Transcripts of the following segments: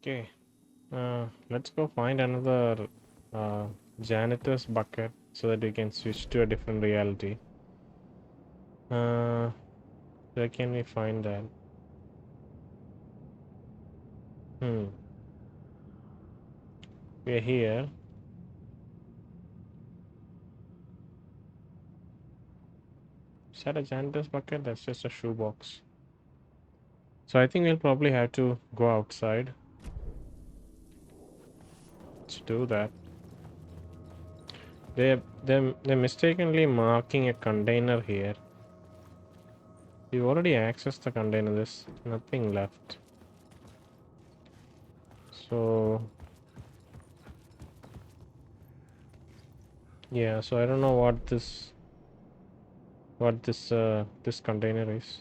Okay, let's go find another uh, janitor's bucket so that we can switch to a different reality. Where can we find that? Hmm, we're here. Is that a janitor's bucket? That's just a shoebox. So I think we'll probably have to go outside. Let's do that. They're mistakenly marking a container here. We've already accessed the container. There's nothing left. So yeah, so I don't know what this container is.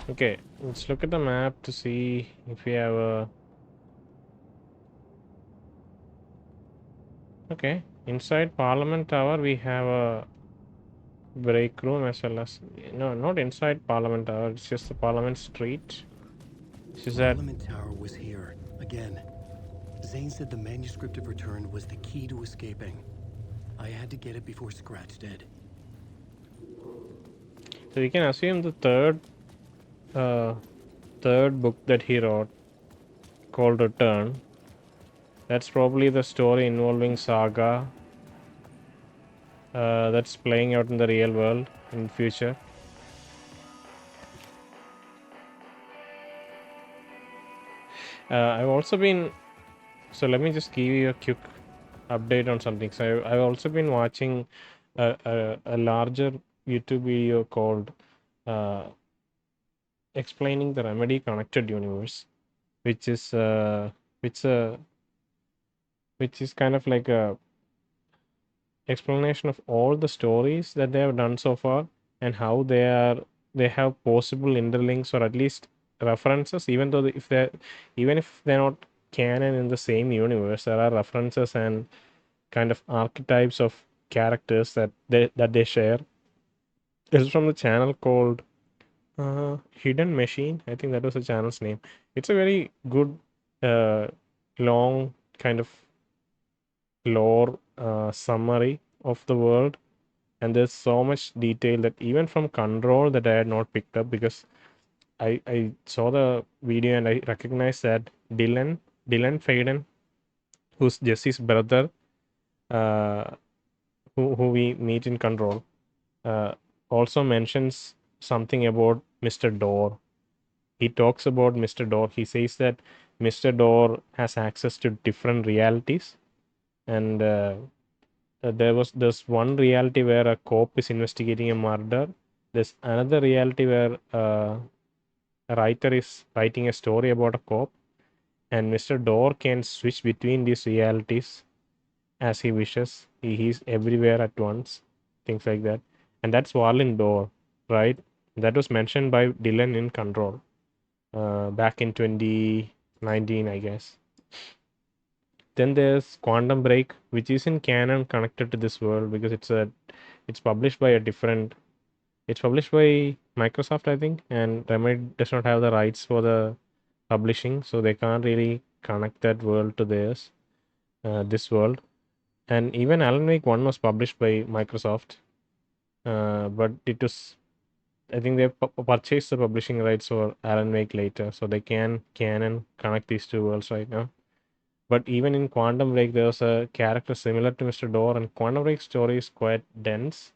Okay, let's look at the map to see if we have a. Okay, inside Parliament Tower we have a break room as well as no, not inside Parliament Tower. It's just the Parliament Street. Is that Parliament Tower was here again. Zane said the manuscript of return was the key to escaping. I had to get it before Scratch did. so? We can assume the third book that he wrote called Return. That's probably the story involving Saga. That's playing out in the real world in future. I've also been. So let me just give you a quick update on something. So I've also been watching a larger YouTube video called uh, "Explaining the Remedy Connected Universe," which is which which is kind of like a explanation of all the stories that they have done so far and how they have possible interlinks or at least references, even though even if they're not canon in the same universe, there are references and kind of archetypes of characters that they share. This is from the channel called Hidden Machine. I think that was the channel's name. It's a very good uh, long kind of lore summary of the world, and there's so much detail that even from Control that I had not picked up because I saw the video and I recognized that Dylan Faden, who's Jesse's brother, uh, who we meet in Control, uh, also mentions something about Mr. Door. He talks about Mr. Door. He says that Mr. Door has access to different realities, and there's one reality where a cop is investigating a murder. There's another reality where a writer is writing a story about a cop, and Mr. Door can switch between these realities as he wishes. He's everywhere at once, things like that. And that's Warlin Door, right? That was mentioned by Dylan in Control back in 2019, I guess. Then there's Quantum Break, which is in canon connected to this world because it's published by a different. It's published by Microsoft, I think, and Remedy does not have the rights for the publishing, so they can't really connect that world to theirs, this world. And even Alan Wake 1 was published by Microsoft, but it was, I think they purchased the publishing rights for Alan Wake later, so they can canon connect these two worlds right now. But even in Quantum Break, there was a character similar to Mr. Door, and Quantum Break's story is quite dense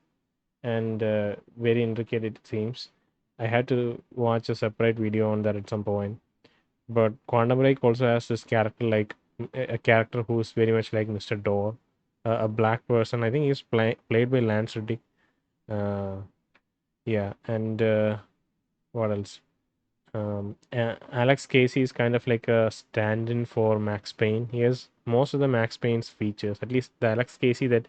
and very intricate, it seems. I had to watch a separate video on that at some point. But Quantum Break also has this character like a character who's very much like Mr. Door, a black person. I think he's played by Lance Reddick. Uh, yeah, and what else? Alex Casey is kind of like a stand-in for Max Payne. He has most of the Max Payne's features. At least the Alex Casey that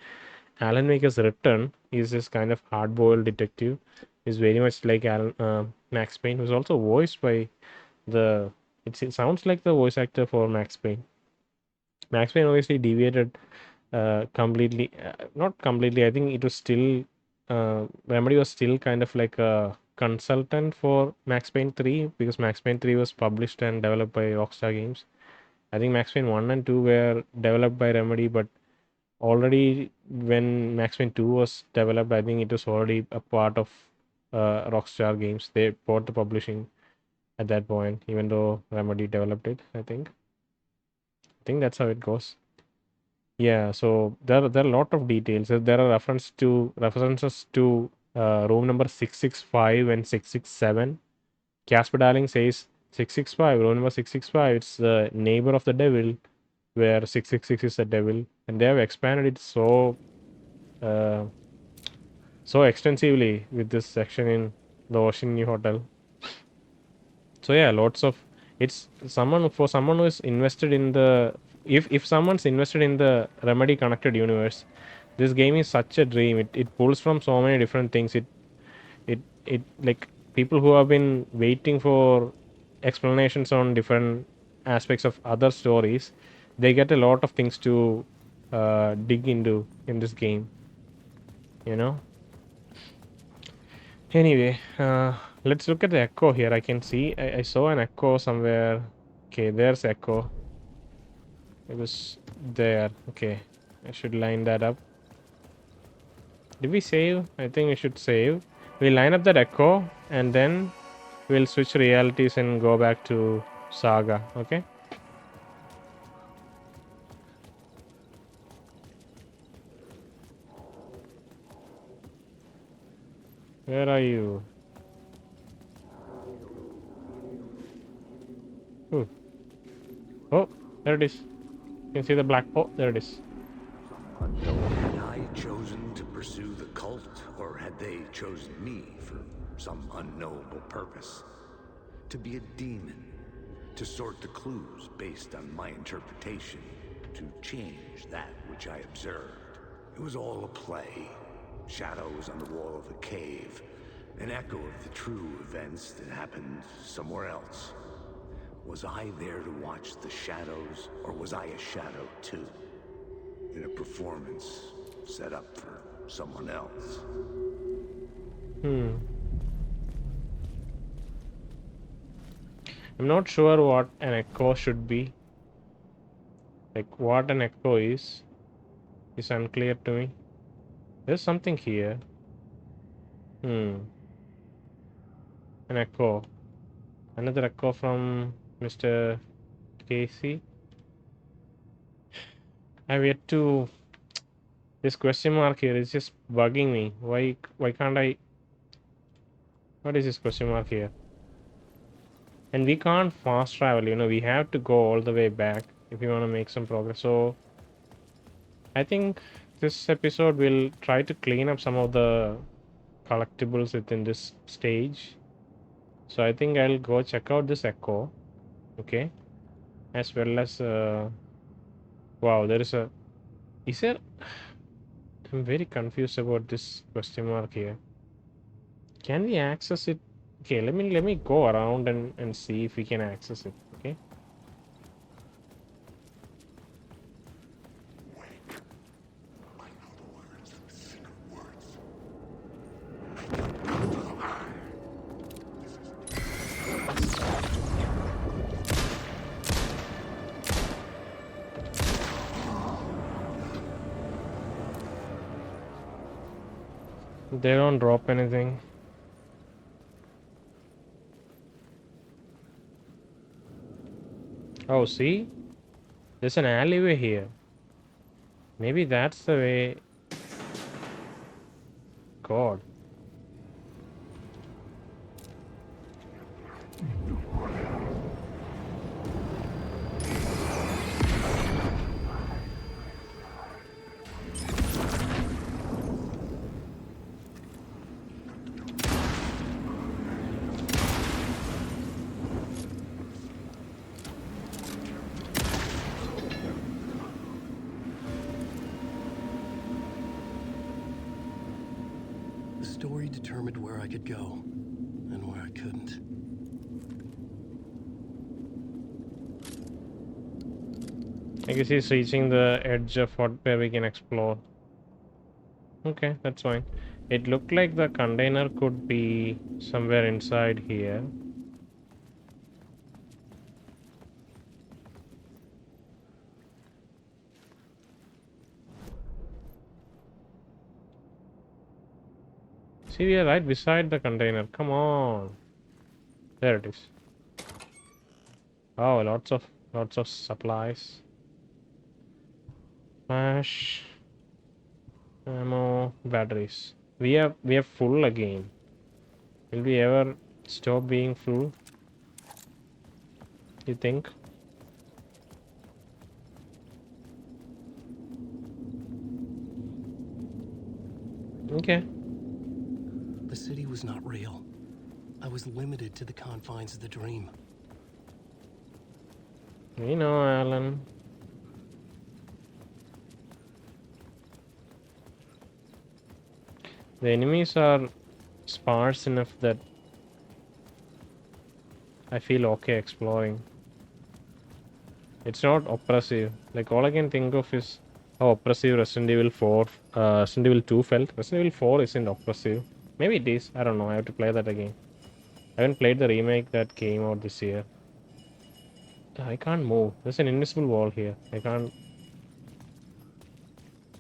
Alan Wake has written is this kind of hard-boiled detective. Is very much like Max Payne, who's also voiced by the. It sounds like the voice actor for Max Payne. Max Payne obviously deviated completely, not completely. I think it was still Remedy was still kind of like a consultant for Max Payne 3 because Max Payne 3 was published and developed by Rockstar Games. I think Max Payne 1 and 2 were developed by Remedy, but already when Max Payne 2 was developed, I think it was already a part of Rockstar Games. They bought the publishing at that point, even though Remedy developed it. I think that's how it goes. Yeah, so there are a lot of details. There are references to room number 665 and 667. Casper Darling says 665, room number 665. It's the neighbor of the devil, where 666 is the devil, and they have expanded it uh, so extensively with this section in the Oceanview Hotel. So yeah, lots of it's someone who is invested in the if someone's invested in the Remedy connected universe, this game is such a dream. It pulls from so many different things. It like people who have been waiting for explanations on different aspects of other stories, they get a lot of things to dig into in this game. You know. Anyway, let's look at the echo here. I can see I saw an echo somewhere. Okay, there's echo. It was there. Okay, I should line that up. Did we save? I think we should save. We'll line up that echo and then we'll switch realities and go back to Saga. Okay. Where are you? Ooh. Oh, there it is. You can see the black. Oh, there it is. Had I chosen to pursue the cult, or had they chosen me for some unknowable purpose? To be a demon, to sort the clues based on my interpretation, to change that which I observed. It was all a play. Shadows on the wall of a cave, an echo of the true events that happened somewhere else. Was I there to watch the shadows, or was I a shadow too? In a performance set up for someone else. Hmm. I'm not sure what an echo should be. Like what an echo is unclear to me. There's something here. Hmm. An echo. Another echo from Mr. Casey. I've yet to. This question mark here is just bugging me. Why can't I? What is this question mark here? And we can't fast travel. We have to go all the way back if we want to make some progress. So I think this episode will try to clean up some of the collectibles within this stage. So I think I'll go check out this echo. Okay, as well as wow, there is a. Is there? I'm very confused about this question mark here. Can we access it? Okay, let me go around and see if we can access it. Okay. They don't drop anything. Oh, see? There's an alleyway here. Maybe that's the way. God. The story determined where I could go and where I couldn't. I guess he's reaching the edge of where we can explore. Okay, that's fine. It looked like the container could be somewhere inside here. See, we are right beside the container. Come on. There it is. Oh, lots of supplies. Flash, ammo, batteries. We are full again. Will we ever stop being full? You think? Okay. The city was not real. I was limited to the confines of the dream. We know, Alan. The enemies are sparse enough that I feel okay exploring. It's not oppressive. Like, all I can think of is how oppressive Resident Evil 4, Resident Evil 2 felt. Resident Evil 4 isn't oppressive. Maybe it is. I don't know. I have to play that again. I haven't played the remake that came out this year. I can't move. There's an invisible wall here. I can't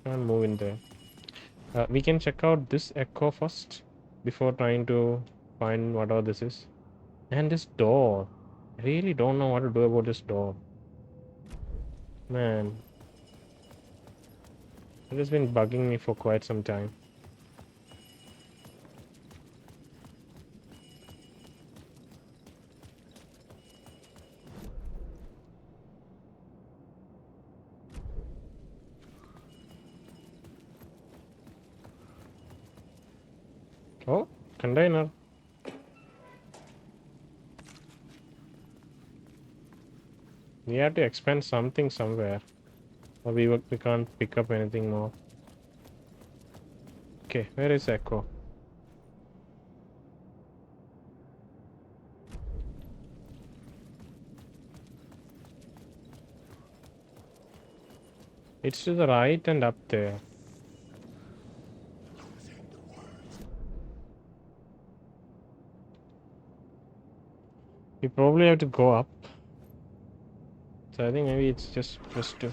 move in there. We can check out this echo first before trying to find whatever this is. And this door. I really don't know what to do about this door. Man. It has been bugging me for quite some time. Oh, container. We have to expand something somewhere. Or we can't pick up anything more. Okay, where is Echo? It's to the right and up there. We probably have to go up. So I think maybe it's just to...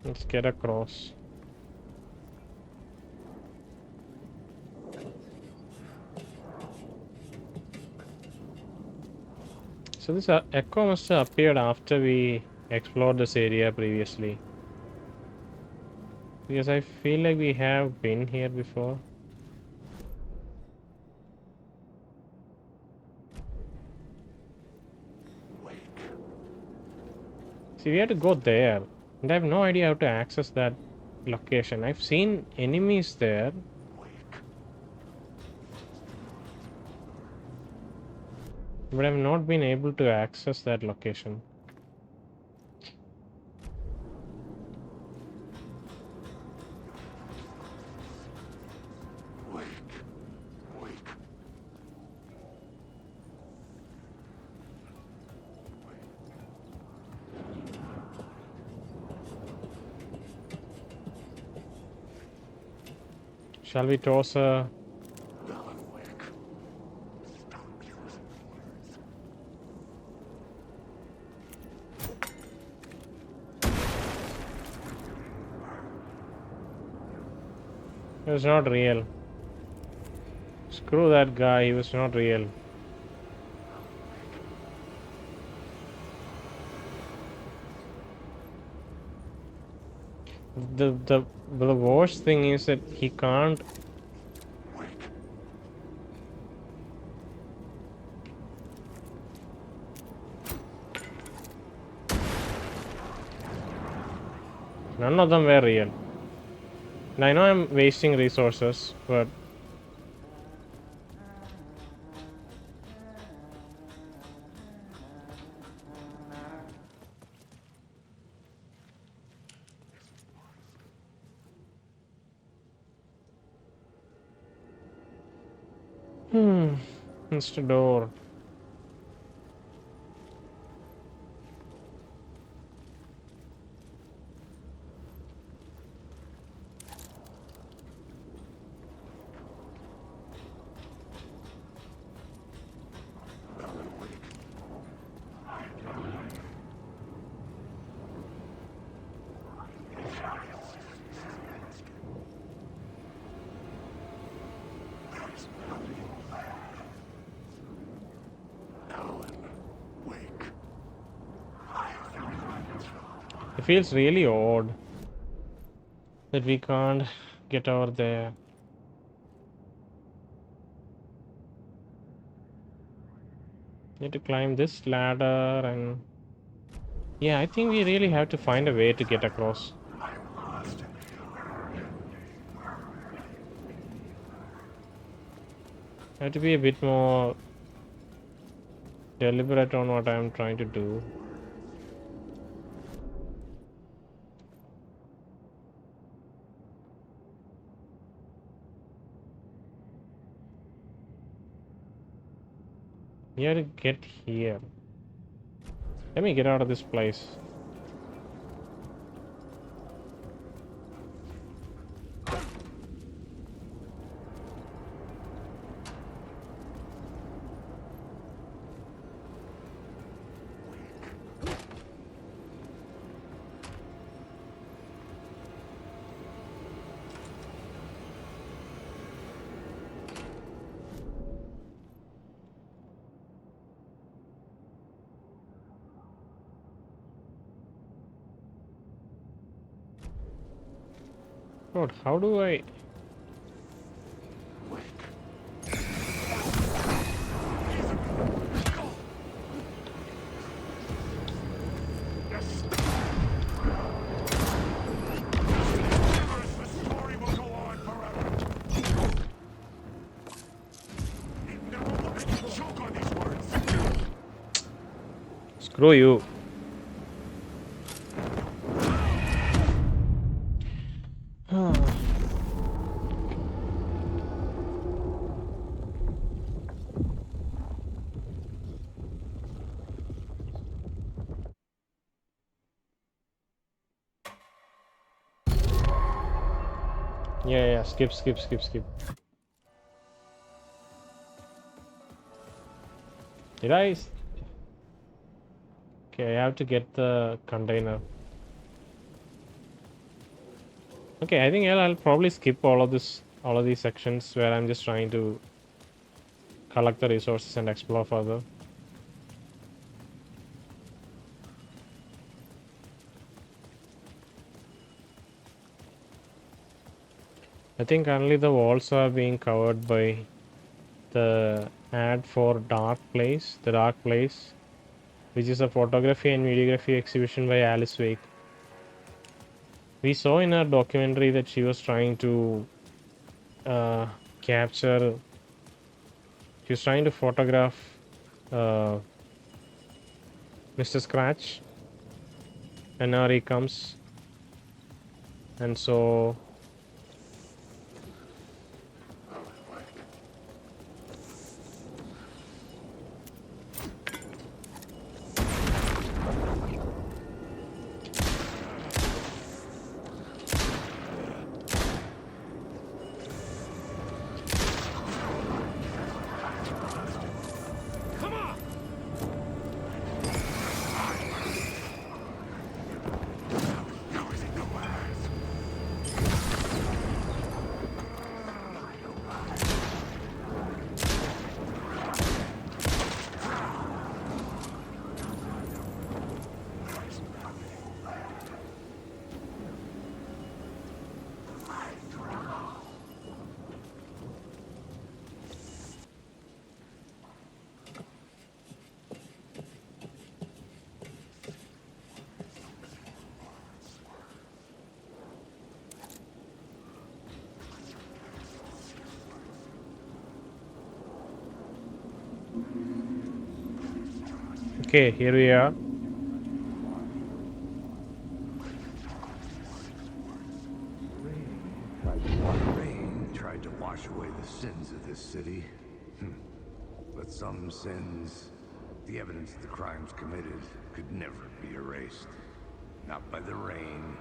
Let's get across. So this echo must have appeared after we explored this area previously. Because I feel like we have been here before. See, we have to go there. And I have no idea how to access that location. I've seen enemies there. But I've not been able to access that location. Shall we toss a... He was not real. Screw that guy, he was not real. The worst thing is that he can't... None of them were real. And I know I'm wasting resources, but... Mr. Door. It feels really odd that we can't get over there. Need to climb this ladder and yeah, I think we really have to find a way to get across. I have to be a bit more deliberate on what I'm trying to do. We have to get here. Let me get out of this place. God, how do I... Screw you. Yeah, skip. Did I? Okay, I have to get the container. Okay, I think I'll probably skip all of these sections where I'm just trying to collect the resources and explore further. I think only the walls are being covered by the ad for the Dark Place, which is a photography and videography exhibition by Alice Wake. We saw in her documentary that she was trying to capture, she was trying to photograph Mr. Scratch, and now he comes, and so okay, here we are. Rain tried to wash away the sins of this city. But some sins, the evidence of the crimes committed, could never be erased. Not by the rain,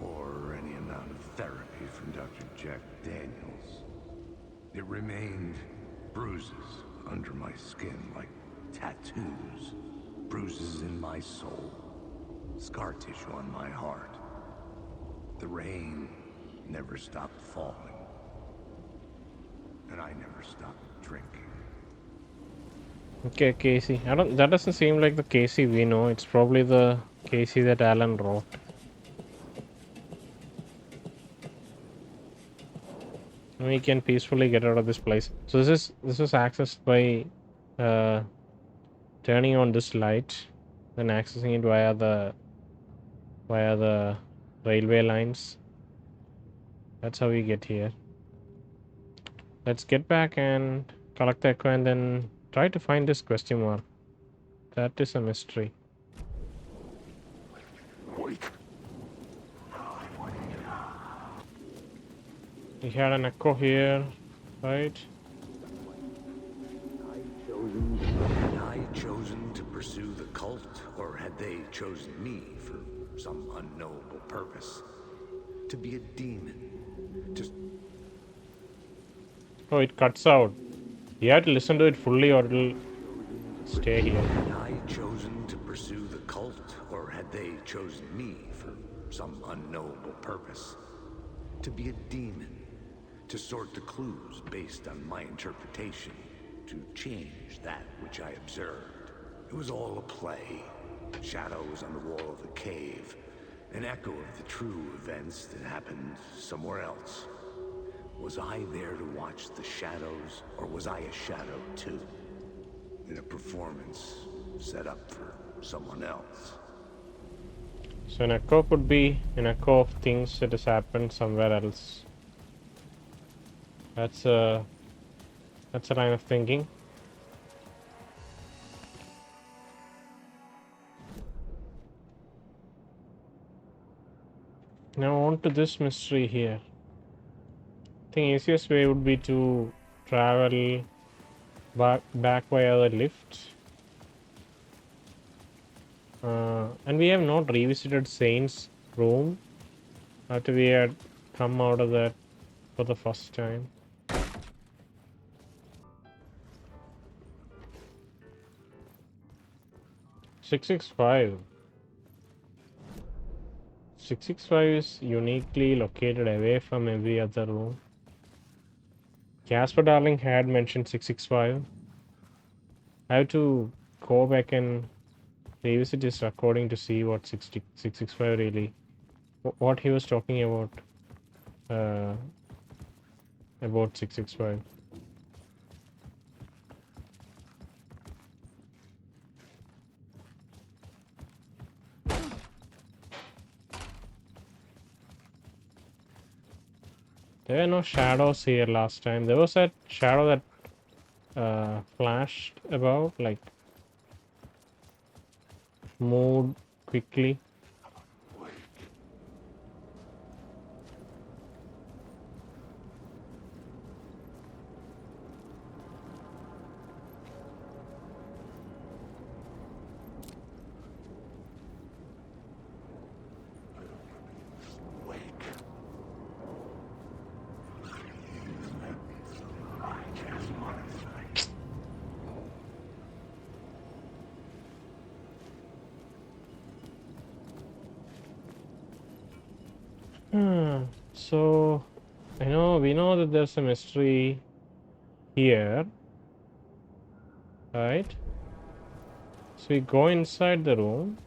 or any amount of therapy from Dr. Jack Daniels. It remained bruises under my skin, like tattoos. Bruises in my soul. Scar tissue on my heart. The rain never stopped falling. And I never stopped drinking. Okay, Casey. That doesn't seem like the Casey we know. It's probably the Casey that Alan wrote. We can peacefully get out of this place. So this is accessed by turning on this light, then accessing it via the railway lines. That's how we get here. Let's get back and collect the echo and then try to find this question mark. That is a mystery. We had an echo here, right? Had I chosen to pursue the cult, or had they chosen me for some unknowable purpose? To be a demon, to... Oh, it cuts out. You have to listen to it fully or it'll stay here. Had I chosen to pursue the cult, or had they chosen me for some unknowable purpose? To be a demon, to sort the clues based on my interpretation, to change that which I observed. It was all a play. Shadows on the wall of the cave, an echo of the true events that happened somewhere else. Was I there to watch the shadows, or was I a shadow too? In a performance set up for someone else. So an echo could be an echo of things that has happened somewhere else. That's a line of thinking. Now on to this mystery here. I think easiest way would be to travel back via the lift. And we have not revisited Saint's room after we had come out of that for the first time. 665. 665 is uniquely located away from every other room. Casper Darling had mentioned 665. I have to go back and revisit his recording to see what 665 really, what he was talking about 665. There were no shadows here last time. There was that shadow that flashed about, like moved quickly. So we know that there's a mystery here, right? So we go inside the room.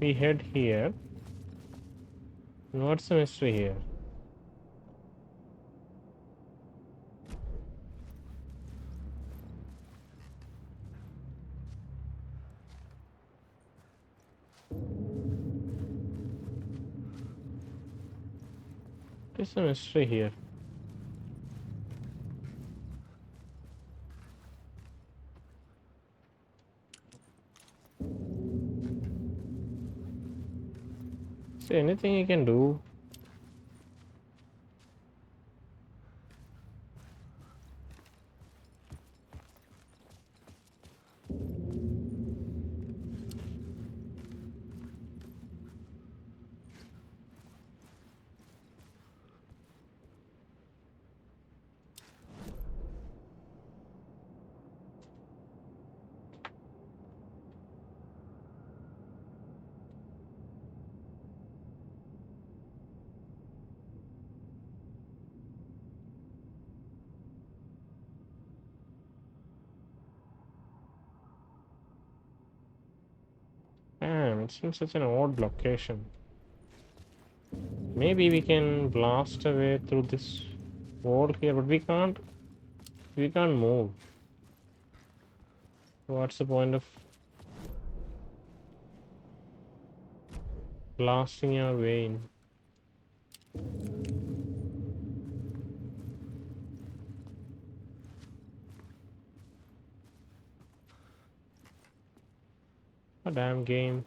We head here. And what's the mystery here? There's a mystery here. Is there anything you can do? Damn, it's in such an odd location. Maybe we can blast away through this wall here, but we can't. We can't move. What's the point of blasting our way in? A damn game.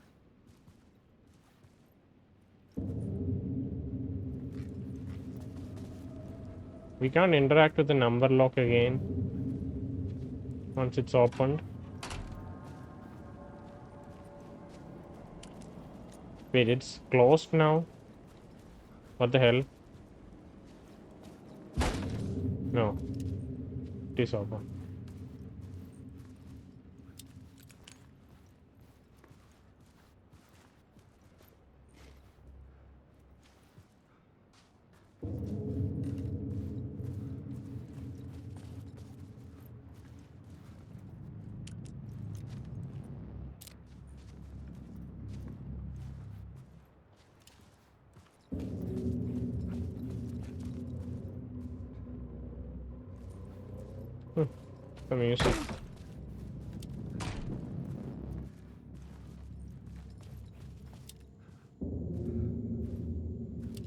We can't interact with the number lock again once it's opened. Wait, it's closed now? What the hell? No, it is open. The music.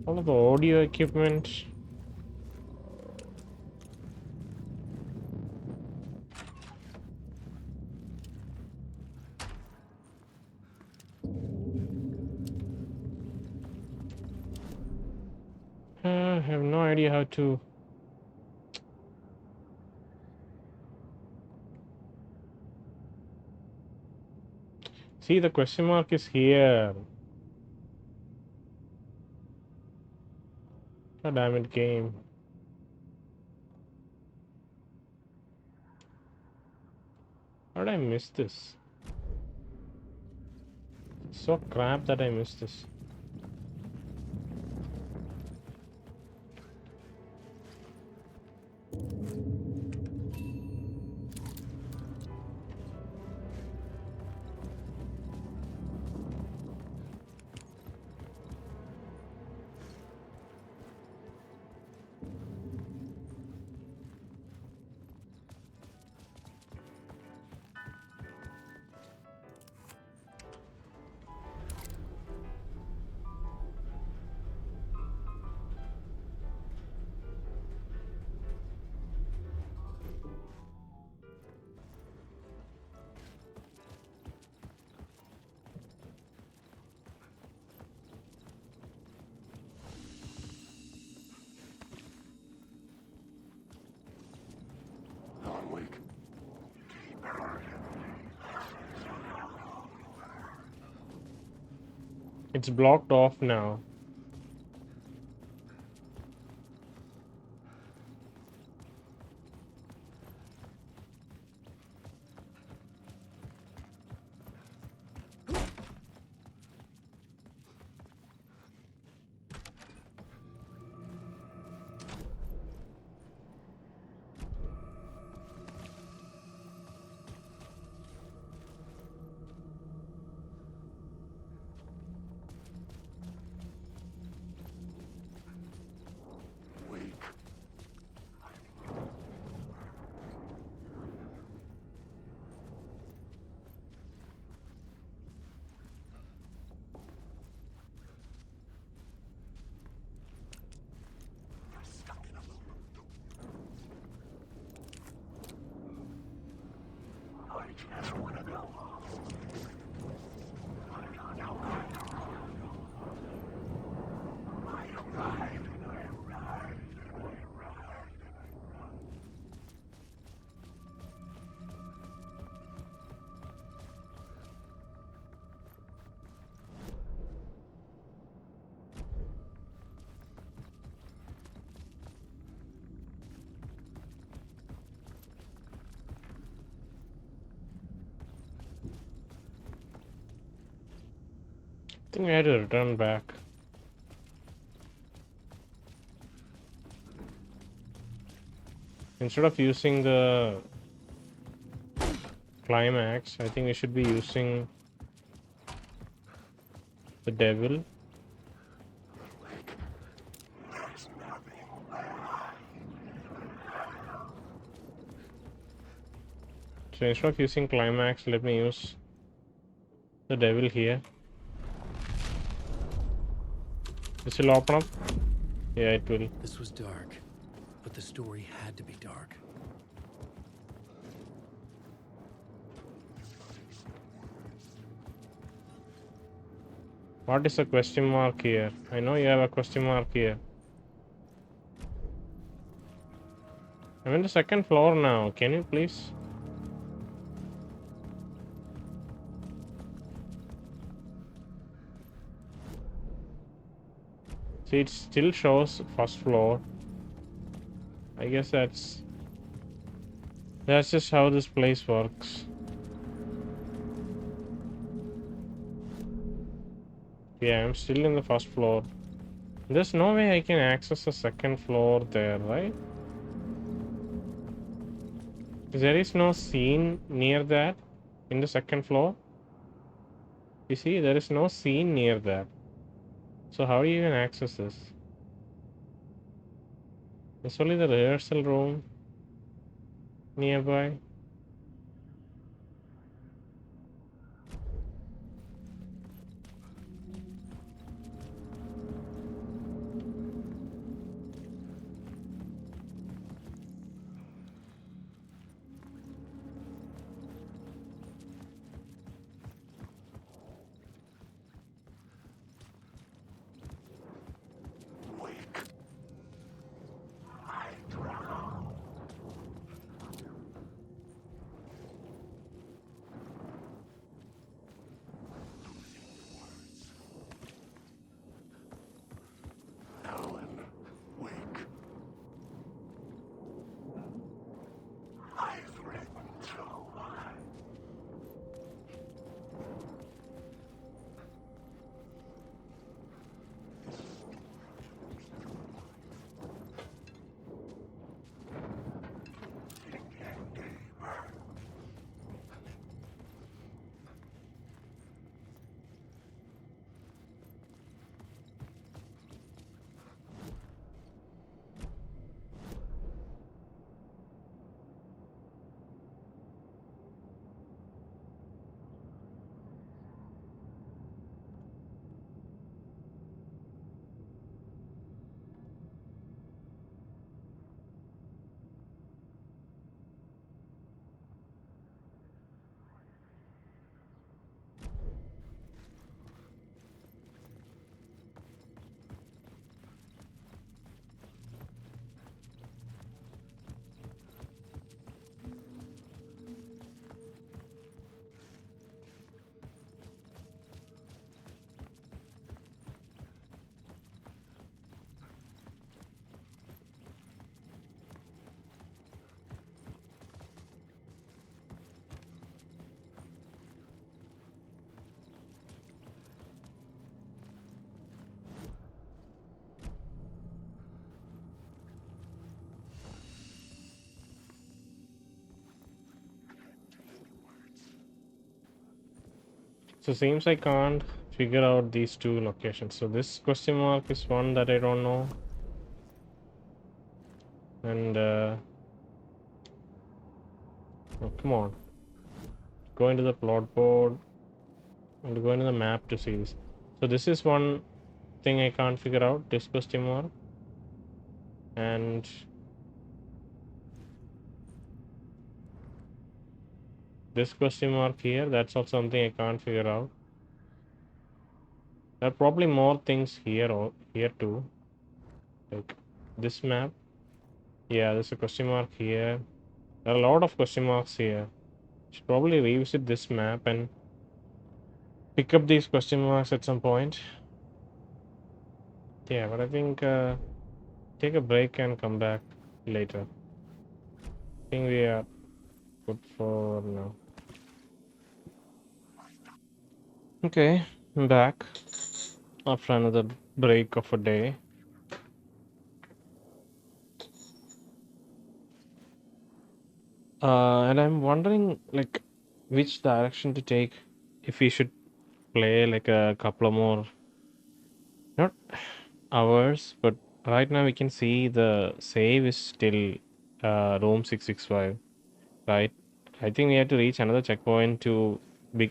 All of the audio equipment. I have no idea how to. See, the question mark is here. God damn it, game. How did I miss this? It's so crap that I missed this. It's blocked off now. I think I had to return back. Instead of using the climax, I think we should be using The devil. So instead of using climax, let me use the devil here. This will open up. Yeah, it will. This was dark, but the story had to be dark. What is a question mark here? I know you have a question mark here. I'm in the second floor now. Can you please? See, it still shows first floor. I guess that's just how this place works. Yeah, I'm still in the first floor. There's no way I can access the second floor there, right? There is no scene near that in the second floor. You see, there is no scene near that. So how do you even access this? There's only the rehearsal room nearby. So seems I can't figure out these two locations. So this question mark is one that I don't know. And oh, come on. Go into the plot board and go into the map to see this. So this is one thing I can't figure out, this question mark. And this question mark here, that's also something I can't figure out. There are probably more things here or here too. Like this map. Yeah, there's a question mark here. There are a lot of question marks here. Should probably revisit this map and pick up these question marks at some point. Yeah, but I think take a break and come back later. I think we are good for now. Okay, I'm back after another break of a day. And I'm wondering like which direction to take, if we should play like a couple of more Not hours, but right now we can see the save is still room 665, right? I think we have to reach another checkpoint to big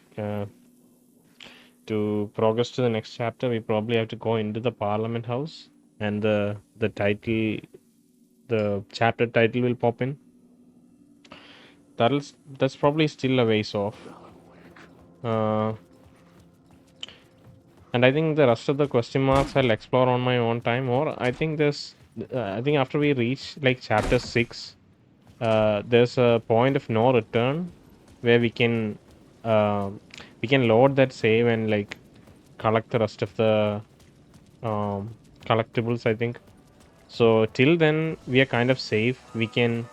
to progress to the next chapter. We probably have to go into the Parliament House, and the title, the chapter title will pop in. That's probably still a ways off. Uh, and I think the rest of the question marks I'll explore on my own time. Or I think I think after we reach like chapter 6, there's a point of no return where uh, we can load that save and like collect the rest of the collectibles, I think. So till then we are kind of safe. We can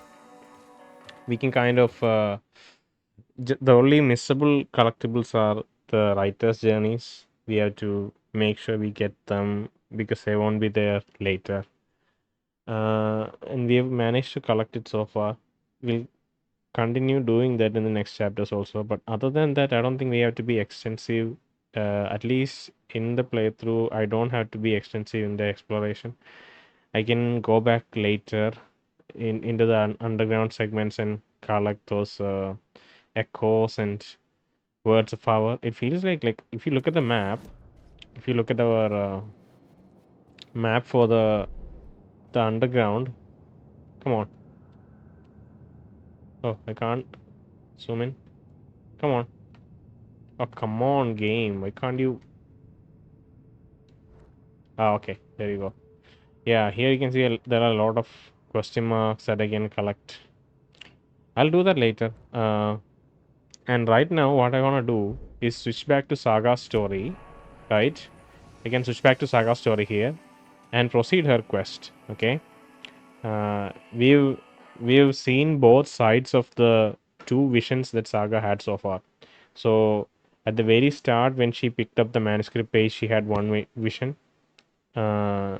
kind of the only missable collectibles are the writer's journeys. We have to make sure we get them because they won't be there later. And we have managed to collect it so far. We'll continue doing that in the next chapters also. But other than that, I don't think we have to be extensive. At least in the playthrough, I don't have to be extensive in the exploration. I can go back later into the underground segments and collect those echoes and words of power. It feels like if you look at the map, if you look at our map for the underground. Come on. Oh, I can't zoom in. Come on. Oh, come on, game. Why can't you? Ah, okay. There you go. Yeah, here you can see there are a lot of question marks that I can collect. I'll do that later. And right now, what I want to do is switch back to Saga story. Right? I can switch back to Saga story here and proceed her quest. Okay. We've seen both sides of the two visions that Saga had so far. So at the very start, when she picked up the manuscript page, she had one vision. Uh,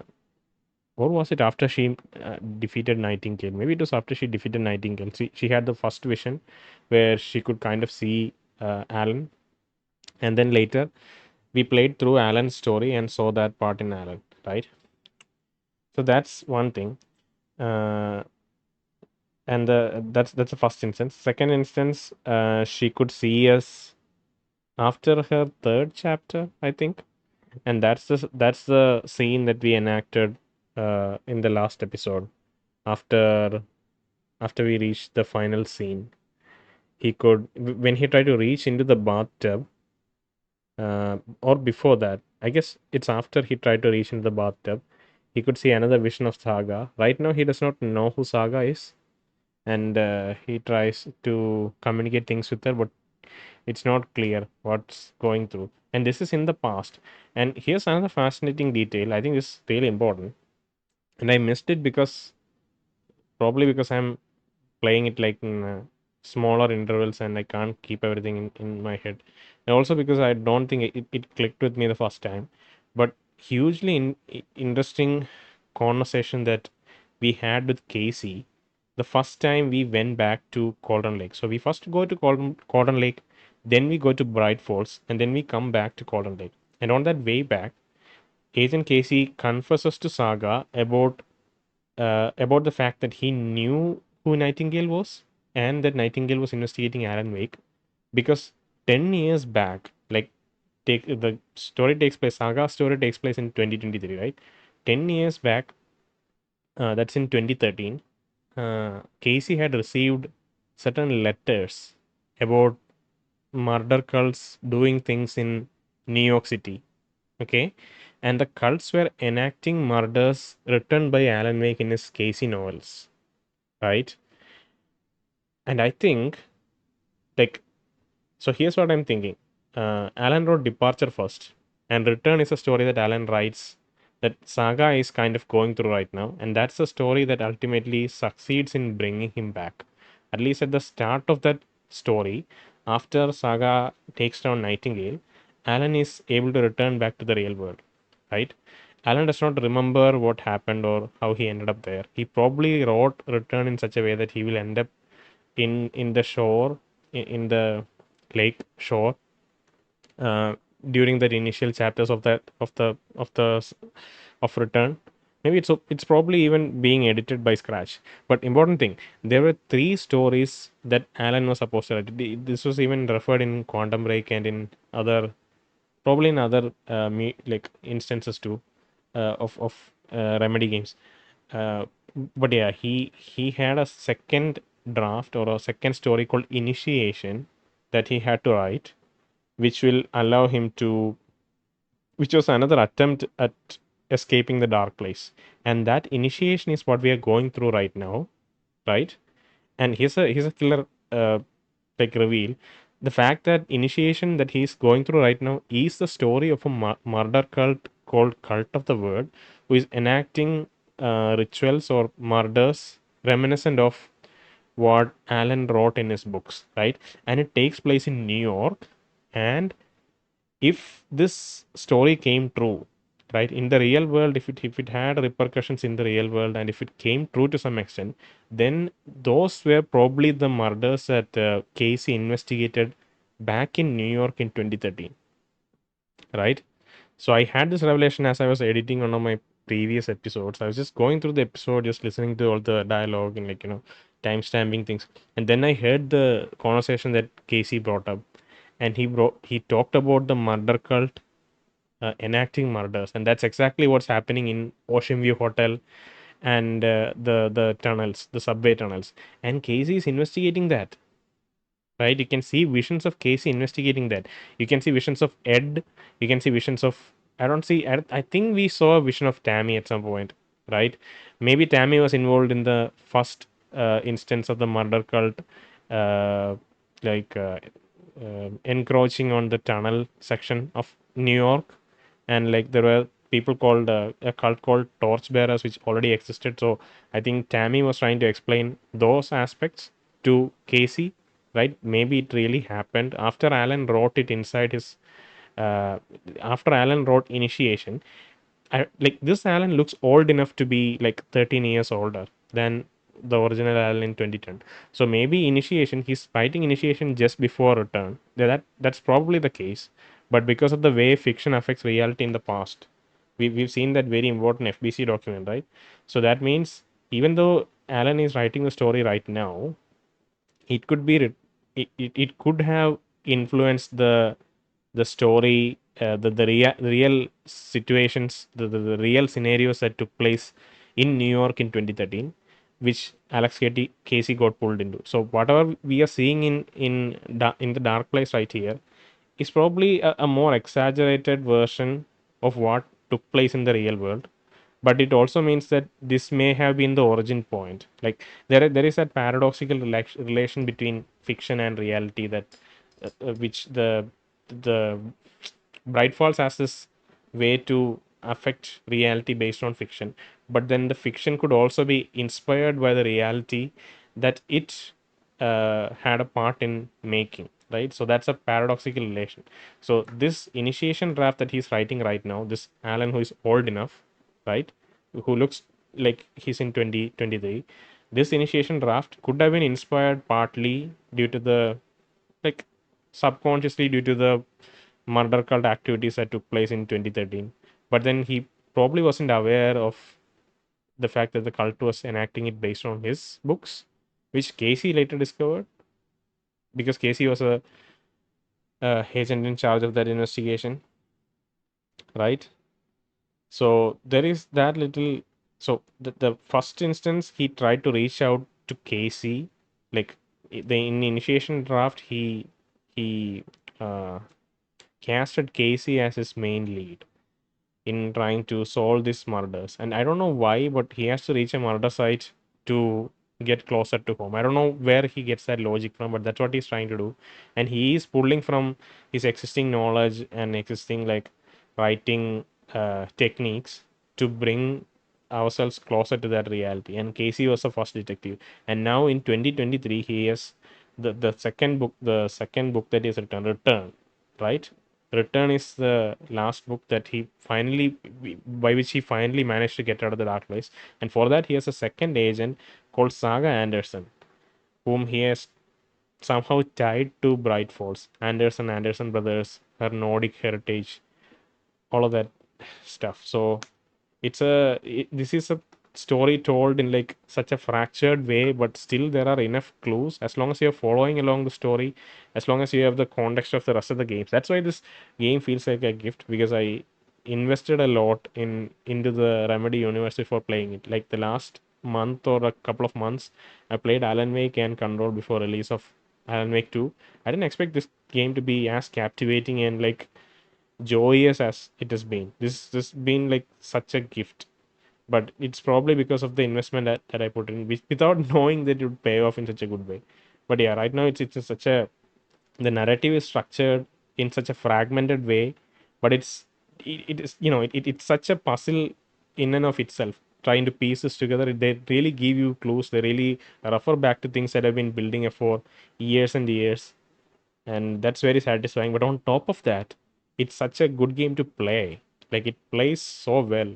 or was it after she defeated Nightingale? Maybe it was after she defeated Nightingale. She had the first vision where she could kind of see Alan, and then later we played through Alan's story and saw that part in Alan, right? So that's one thing. Uh, and that's the first instance. Second instance, she could see us after her third chapter, I think, and that's the scene that we enacted in the last episode. After after we reached the final scene, he could when he tried to reach into the bathtub, or before that, I guess it's after he tried to reach into the bathtub. He could see another vision of Saga. Right now, he does not know who Saga is, and he tries to communicate things with her, but it's not clear what's going through. And this is in the past. And here's another fascinating detail. I think this is really important. And I missed it probably because I'm playing it like in smaller intervals and I can't keep everything in my head. And also because I don't think it clicked with me the first time. But hugely interesting conversation that we had with Casey the first time we went back to Cauldron Lake. So we first go to Cauldron Lake, then we go to Bright Falls, and then we come back to Cauldron Lake. And on that way back, Agent Casey confesses to Saga about the fact that he knew who Nightingale was and that Nightingale was investigating Alan Wake because 10 years back, like the story takes place, Saga story takes place in 2023, right? 10 years back, that's in 2013, Casey had received certain letters about murder cults doing things in New York City. Okay. And the cults were enacting murders written by Alan Wake in his Casey novels. Right. And I think, like, so here's what I'm thinking. Alan wrote Departure first, and Return is a story that Alan writes that Saga is kind of going through right now, and that's the story that ultimately succeeds in bringing him back. At least at the start of that story, after Saga takes down Nightingale, Alan is able to return back to the real world, right? Alan does not remember what happened or how he ended up there. He probably wrote Return in such a way that he will end up in the shore in the lake shore during the initial chapters of that of Return. Maybe it's probably even being edited by scratch. But important thing, there were three stories that Alan was supposed to write. This was even referred in Quantum Break and in other, probably in other like instances too, of Remedy games. Uh, but yeah, he had a second draft or a second story called Initiation that he had to write, which will allow him to, which was another attempt at escaping the dark place. And that initiation is what we are going through right now, right? And here's a killer like reveal. The fact that initiation that he's going through right now is the story of a murder cult called Cult of the Word, who is enacting rituals or murders reminiscent of what Alan wrote in his books, right? And it takes place in New York. And if this story came true, right, in the real world, if it had repercussions in the real world, and if it came true to some extent, then those were probably the murders that Casey investigated back in New York in 2013, right? So I had this revelation as I was editing one of my previous episodes. I was just going through the episode, just listening to all the dialogue and, like, time stamping things, and then I heard the conversation that Casey brought up, and he talked about the murder cult enacting murders, and that's exactly what's happening in Oceanview Hotel and the tunnels, the subway tunnels, and Casey is investigating that, right? You can see visions of Casey investigating that. You can see visions of Ed. You can see visions of, I don't see, I think we saw a vision of Tammy at some point, right? Maybe Tammy was involved in the first instance of the murder cult, uh, like encroaching on the tunnel section of New York, and like there were people called a cult called Torchbearers, which already existed. So I think Tammy was trying to explain those aspects to Casey, right? Maybe it really happened after Alan wrote it inside his. Uh, After Alan wrote Initiation, like this Alan looks old enough to be like 13 years older than the original Alan in 2010. So maybe Initiation, he's writing Initiation just before Return. That's probably the case. But because of the way fiction affects reality in the past, we've seen that very important FBC document, right? So that means even though Alan is writing the story right now, it could be it could have influenced the story, the real situations, the real scenarios that took place in New York in 2013, which Casey got pulled into. So whatever we are seeing in the dark place right here is probably a more exaggerated version of what took place in the real world. But it also means that this may have been the origin point. Like there is that paradoxical relation between fiction and reality that which the Bright Falls has this way to affect reality based on fiction, but then the fiction could also be inspired by the reality that it had a part in making, right? So that's a paradoxical relation. So this initiation draft that he's writing right now, this Alan who is old enough, right, who looks like he's in 2023, this initiation draft could have been inspired partly due to the, like, subconsciously due to the murder cult activities that took place in 2013. But then he probably wasn't aware of the fact that the cult was enacting it based on his books, which Casey later discovered because Casey was a agent in charge of that investigation, right? So there is that little. So the first instance, he tried to reach out to Casey, like in the initiation draft, he uh, casted Casey as his main lead in trying to solve these murders. And I don't know why, but he has to reach a murder site to get closer to home. I don't know where he gets that logic from, but that's what he's trying to do. And he is pulling from his existing knowledge and existing, like, writing techniques to bring ourselves closer to that reality. And Casey was the first detective. And now in 2023, he has the second book that is written, Return, right? Return is the last book that he finally, by which he finally managed to get out of the dark place. And for that, he has a second agent called Saga Anderson, whom he has somehow tied to Bright Falls, Anderson brothers, her Nordic heritage, all of that stuff. So this is a story told in like such a fractured way, but still there are enough clues as long as you're following along the story, as long as you have the context of the rest of the games. That's why this game feels like a gift, because I invested a lot into the Remedy universe before playing it. Like the last month or a couple of months, I played Alan Wake and Control before release of Alan Wake 2. I didn't expect this game to be as captivating and like joyous as it has been. This been like such a gift, but it's probably because of the investment that I put in, without knowing that it would pay off in such a good way. But yeah, right now such a, the narrative is structured in such a fragmented way, but it is, it's such a puzzle in and of itself. Trying to piece this together, they really give you clues. They really refer back to things that have been building up for years and years, and that's very satisfying. But on top of that, it's such a good game to play. Like it plays so well,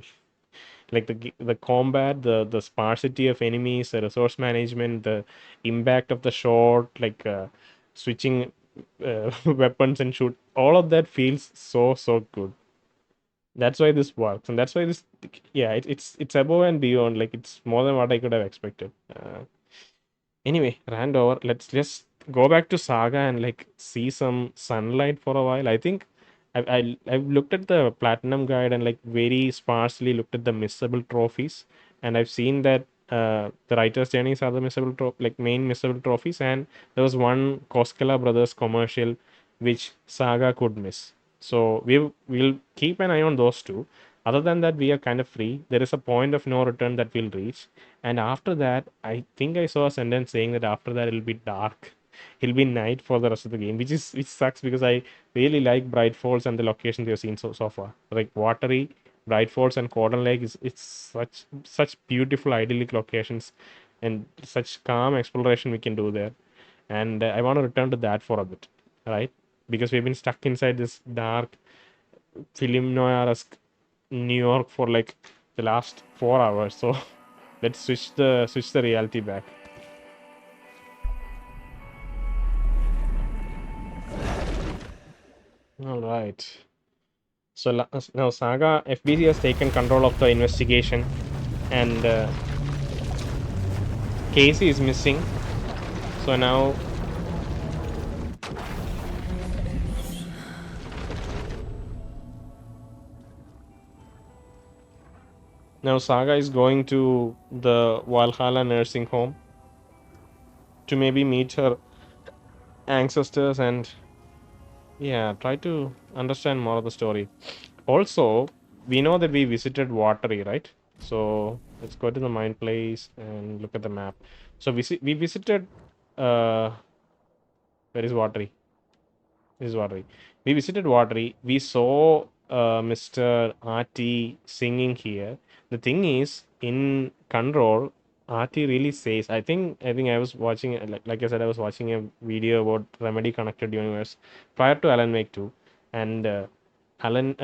like the combat, the sparsity of enemies, the resource management, the impact of the shot, like switching weapons and shoot, all of that feels so good. That's why this works, and that's why this, yeah, it's above and beyond. Like it's more than what I could have expected. Anyway, rant over. Let's just go back to Saga and like see some sunlight for a while. I think I've looked at the platinum guide and like very sparsely looked at the missable trophies, and I've seen that the writers' journeys are the like main missable trophies, and there was one Koskela Brothers commercial which Saga could miss. So we'll keep an eye on those two. Other than that, we are kind of free. There is a point of no return that we'll reach, and after that, I think I saw a sentence saying that after that it'll be dark. It'll be night for the rest of the game, which sucks because I really like Bright Falls and the locations we've seen so far. Like Watery, Bright Falls, and Cordon Lake is it's such beautiful idyllic locations, and such calm exploration we can do there. And I want to return to that for a bit, right? Because we've been stuck inside this dark film noir-esque New York for like the last 4 hours. So let's switch the reality back. All right. So now Saga FBC has taken control of the investigation, and Casey is missing. So now Saga is going to the Valhalla Nursing Home to maybe meet her ancestors and, yeah, try to understand more of the story. Also, we know that we visited Watery, right? So let's go to the mine place and look at the map. So we visited, where is Watery? This is Watery. We visited Watery. We saw Mr. Ahti singing here. The thing is, in Control, Ahti really says. I think I was watching, like I said, I was watching a video about Remedy Connected Universe prior to Alan Wake 2, and Alan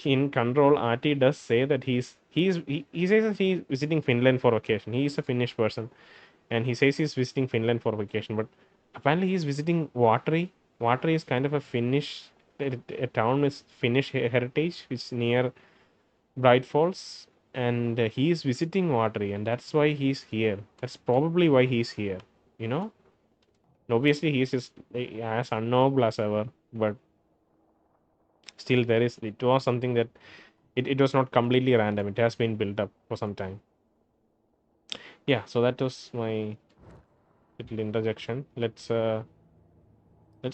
in Control, Ahti does say that he says that he's visiting Finland for vacation. He is a Finnish person, and he says he's visiting Finland for vacation, but apparently he's visiting Watery. Watery is kind of a Finnish, a town with Finnish heritage, which is near Bright Falls, and he is visiting Watery, and that's why he's here. That's probably why he's here. You know, obviously he's just as unknowable as ever, but still there is. It was something that it was not completely random. It has been built up for some time. Yeah, so that was my little interjection. Let's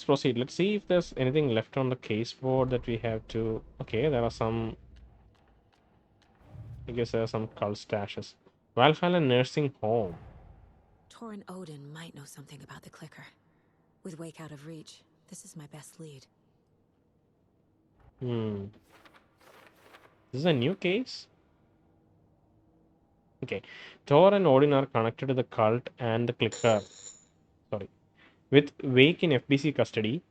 proceed. Let's see if there's anything left on the case board that we have to. Okay, there are some. I guess there are some cull stashes. Valhalla Nursing Home. Tor and Odin might know something about the clicker. With Wake out of reach, this is my best lead. This is a new case? Okay. Tor and Odin are connected to the cult and the clicker. Sorry. With Wake in FBC custody,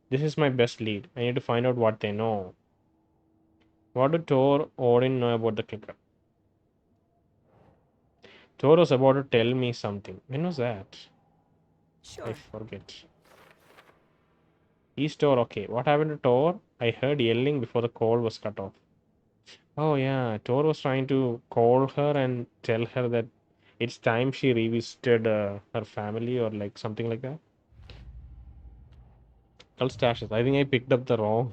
this is my best lead. I need to find out what they know. What do Tor Odin know about the clicker? Tor was about to tell me something. When was that? Sure. I forget. East Tor, okay. What happened to Tor? I heard yelling before the call was cut off. Oh yeah, Tor was trying to call her and tell her that it's time she revisited her family or like something like that. Cult stashes. I think I picked up the wrong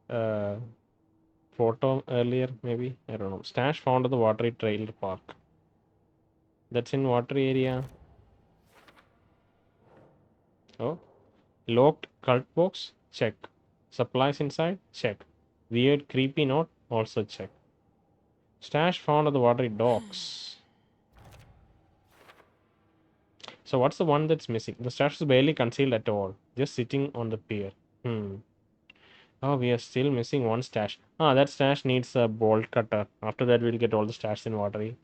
uh, photo earlier, maybe. I don't know. Stash found at the Watery Trailer Park. That's in Watery area. Oh. Locked cult box? Check. Supplies inside? Check. Weird creepy note? Also check. Stash found at the Watery docks. So what's the one that's missing? The stash is barely concealed at all. Just sitting on the pier. Hmm. Oh, we are still missing one stash. Ah, that stash needs a bolt cutter. After that, we'll get all the stash in Watery.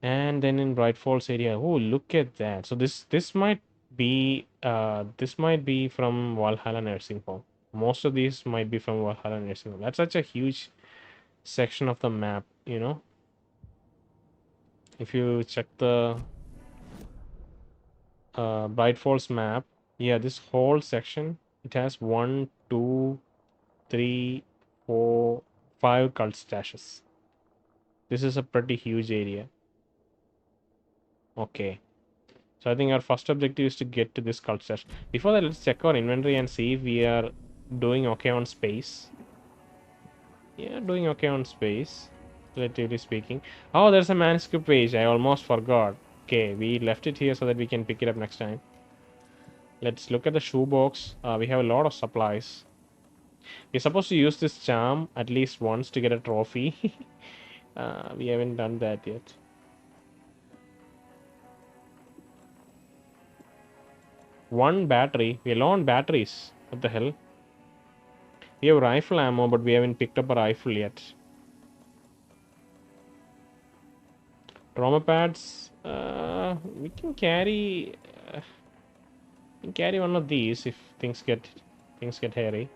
And then in Bright Falls area. Oh, look at that. So this might be from Valhalla Nursing Home. Most of these might be from Valhalla Nursing Home. That's such a huge section of the map, you know. If you check the Bright Falls map, yeah, this whole section, it has 1, 2, 3, 4, 5 cult stashes. This is a pretty huge area. Okay. So I think our first objective is to get to this cult stash. Before that, let's check our inventory and see if we are doing okay on space. Yeah, doing okay on space, relatively speaking. Oh, there's a manuscript page. I almost forgot. Okay, we left it here so that we can pick it up next time. Let's look at the shoebox. We have a lot of supplies. We're supposed to use this charm at least once to get a trophy. We haven't done that yet. One battery. We're low on batteries. What the hell? We have rifle ammo, but we haven't picked up a rifle yet. Trauma pads. We can carry. We can carry one of these if things get hairy.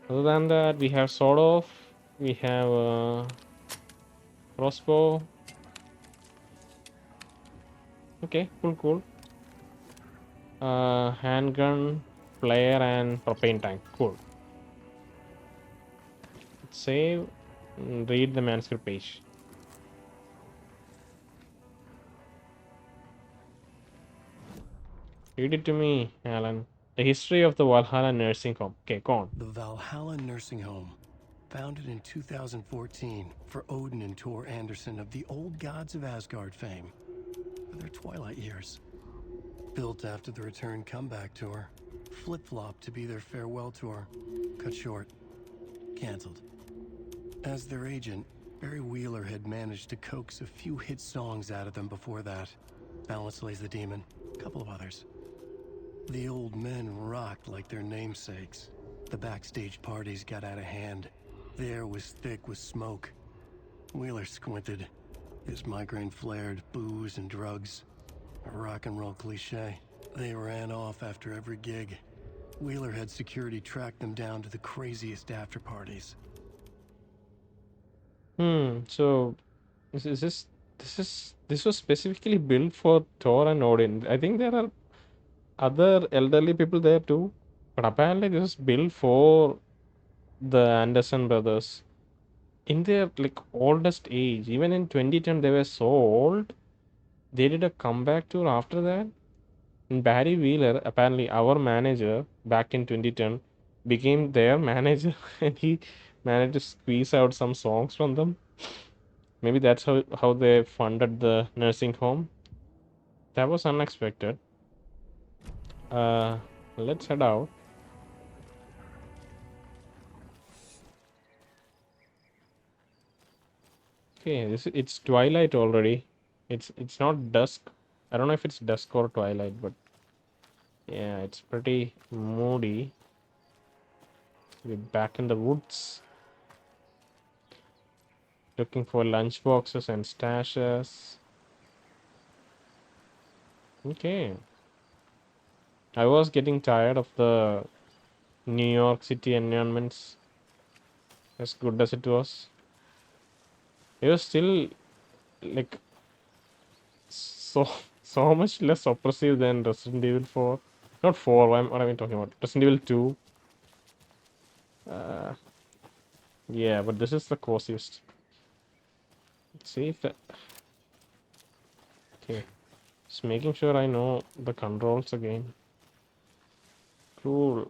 Other than that, we have sort of. We have crossbow. Okay, cool. Handgun, flare, and propane tank. Cool. Let's save. Read the manuscript page. Read it to me, Alan. The history of the Valhalla Nursing Home. Okay, go on. The Valhalla Nursing Home, founded in 2014 for Odin and Tor Anderson of the old Gods of Asgard fame for their twilight years. Built after the return comeback tour, flip-flopped to be their farewell tour, cut short, canceled. As their agent, Barry Wheeler had managed to coax a few hit songs out of them before that. Balance Lays the Demon, a couple of others. The old men rocked like their namesakes. The backstage parties got out of hand. The air was thick with smoke. Wheeler squinted. His migraine flared, booze and drugs. A rock and roll cliche. They ran off after every gig. Wheeler had security track them down to the craziest after parties. So this was specifically built for Thor and Odin. I think there are other elderly people there too, but apparently this is built for the Anderson brothers in their like oldest age. Even in 2010, they were so old. They did a comeback tour after that. And Barry Wheeler, apparently our manager back in 2010, became their manager, and he managed to squeeze out some songs from them. Maybe that's how they funded the nursing home. That was unexpected. Let's head out. Okay, it's twilight already. It's not dusk. I don't know if it's dusk or twilight, but yeah, it's pretty moody. We're back in the woods, looking for lunch boxes and stashes. Okay. I was getting tired of the New York City environments, as good as it was. It was still like so so much less oppressive than Resident Evil 4. Not 4, what am I talking about? Resident Evil 2. Uh, yeah, but this is the coziest. Let's see if that... Okay. Just making sure I know the controls again. Cool.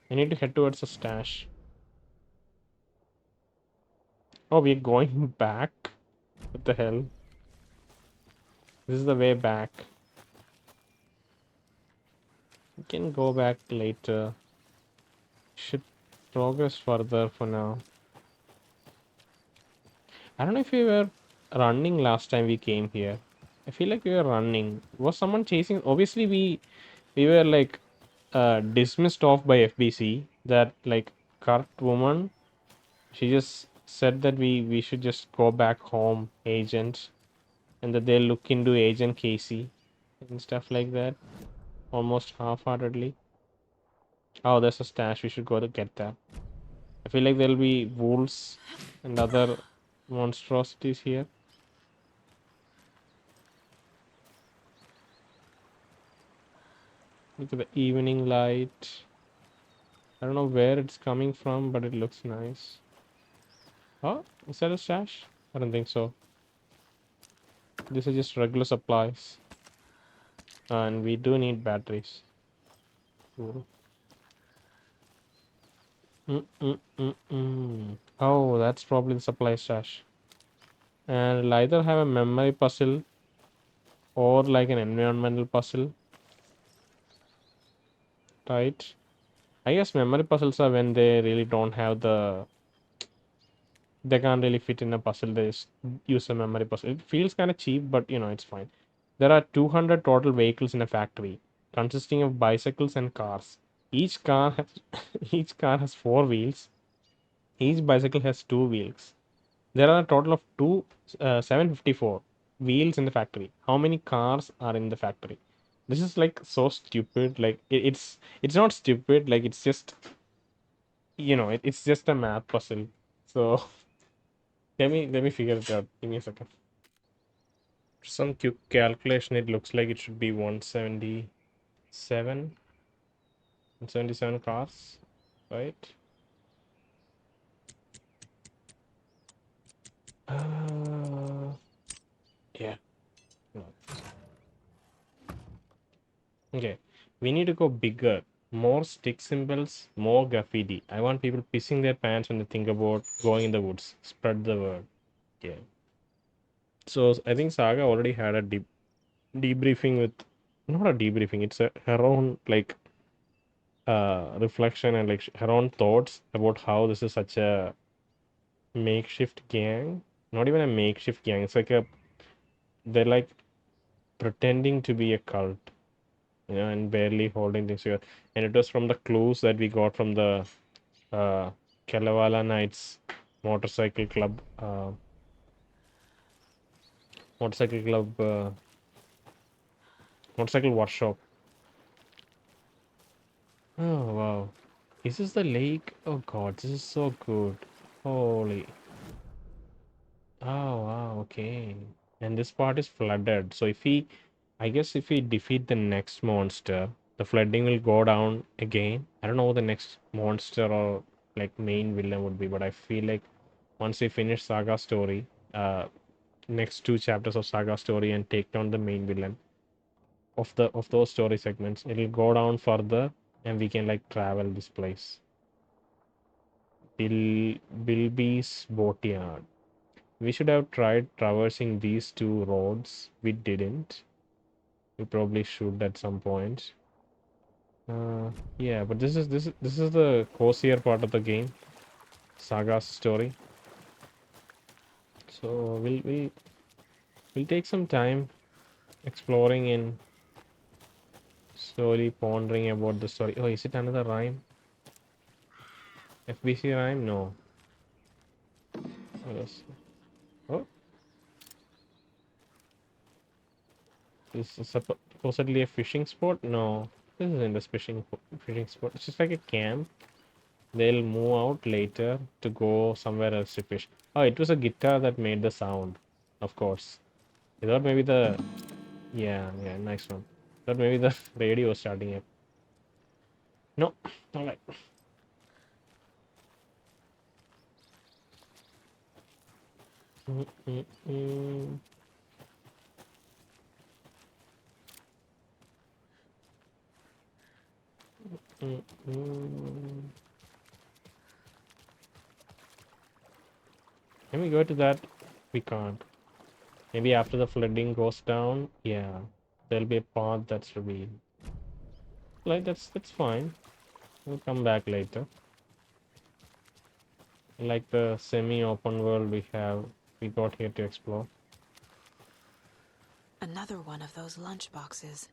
I need to head towards the stash. Oh, we're going back? What the hell? This is the way back. We can go back later. Should progress further for now. I don't know if we were running last time we came here. I feel like we were running. Was someone chasing? Obviously, we were like dismissed off by FBC. That like corrupt woman. She just said that we should just go back home, agent, and that they'll look into Agent Casey and stuff like that. Almost half-heartedly. Oh, there's a stash. We should go to get that. I feel like there'll be wolves and other monstrosities here. Look at the evening light. I don't know where it's coming from, but it looks nice. Oh, is that a stash? I don't think so. These are just regular supplies. And we do need batteries. Cool. Oh, that's probably the supply stash. And it'll either have a memory puzzle or like an environmental puzzle. Right? I guess memory puzzles are when they really don't have the... They can't really fit in a puzzle. They just use a memory puzzle. It feels kind of cheap, but you know, it's fine. There are 200 total vehicles in a factory, consisting of bicycles and cars. Each car has each car has 4 wheels. Each bicycle has 2 wheels. There are a total of 754 wheels in the factory. How many cars are in the factory? This is like so stupid. Like it's not stupid. Like it's just, you know, it's just a math puzzle. So let me figure it out. Give me a second. Some quick calculation. It looks like it should be 177 cars, right? Yeah. No. Okay. We need to go bigger. More stick symbols, more graffiti. I want people pissing their pants when they think about going in the woods. Spread the word. Yeah. So I think Saga already had a debriefing with, not a debriefing. It's her own like reflection and like her own thoughts about how this is such a makeshift gang. Not even a makeshift gang. It's like a, they're like pretending to be a cult, you know, and barely holding things together. And it was from the clues that we got from the uh, Kalevala Knights motorcycle club, motorcycle club, motorcycle workshop. Oh wow, is this the lake? Oh god, this is so good. Holy. Oh wow, okay. And this part is flooded. So if we, I guess if we defeat the next monster, the flooding will go down again. I don't know what the next monster or like main villain would be, but I feel like once we finish Saga story, next 2 chapters of Saga story and take down the main villain of those story segments, it'll go down further and we can like travel this place. Bilby's Boatyard. We should have tried traversing these 2 roads. We didn't. We probably should at some point. Yeah, but this is the cozier part of the game, Saga's story. So we'll take some time exploring and slowly pondering about the story. Oh, is it another rhyme? FBC rhyme? No. Yes. Oh, is this supposedly a fishing spot? No, this isn't a fishing spot. It's just like a camp. They'll move out later to go somewhere else to fish. Oh, it was a guitar that made the sound, of course. I thought maybe the... Yeah, nice one. Thought maybe the radio was starting up. No, alright. Can we go to that? We can't. Maybe after the flooding goes down, yeah, there'll be a path that's revealed. Like that's fine. We'll come back later. Like the semi-open world we got here to explore. Another one of those lunchboxes.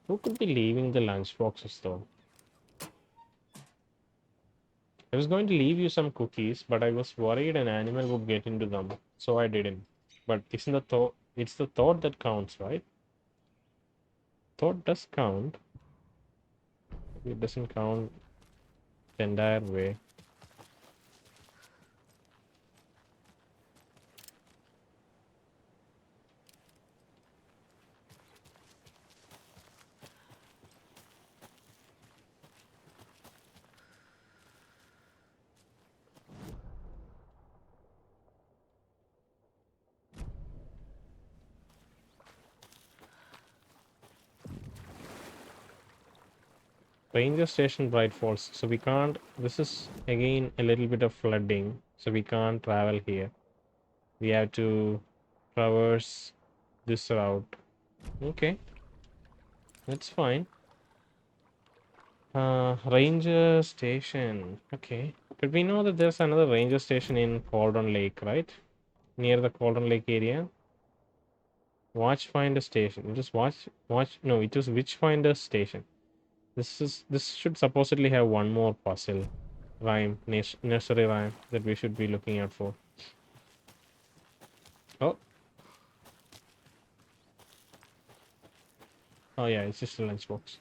Who could be leaving the lunch boxes though? I was going to leave you some cookies, but I was worried an animal would get into them, so I didn't. But isn't the thought? It's the thought that counts, right? Thought does count. It doesn't count the entire way. Ranger Station Bright Falls. So we can't. This is again a little bit of flooding. So we can't travel here. We have to traverse this route. Okay, that's fine. Ranger Station. Okay. But we know that there's another Ranger Station in Cauldron Lake, right? Near the Cauldron Lake area. Watchfinder Station. Just watch. No, it was Witchfinder Station. This should supposedly have one more puzzle rhyme, nursery rhyme that we should be looking out for. Oh. Oh yeah, it's just a lunchbox.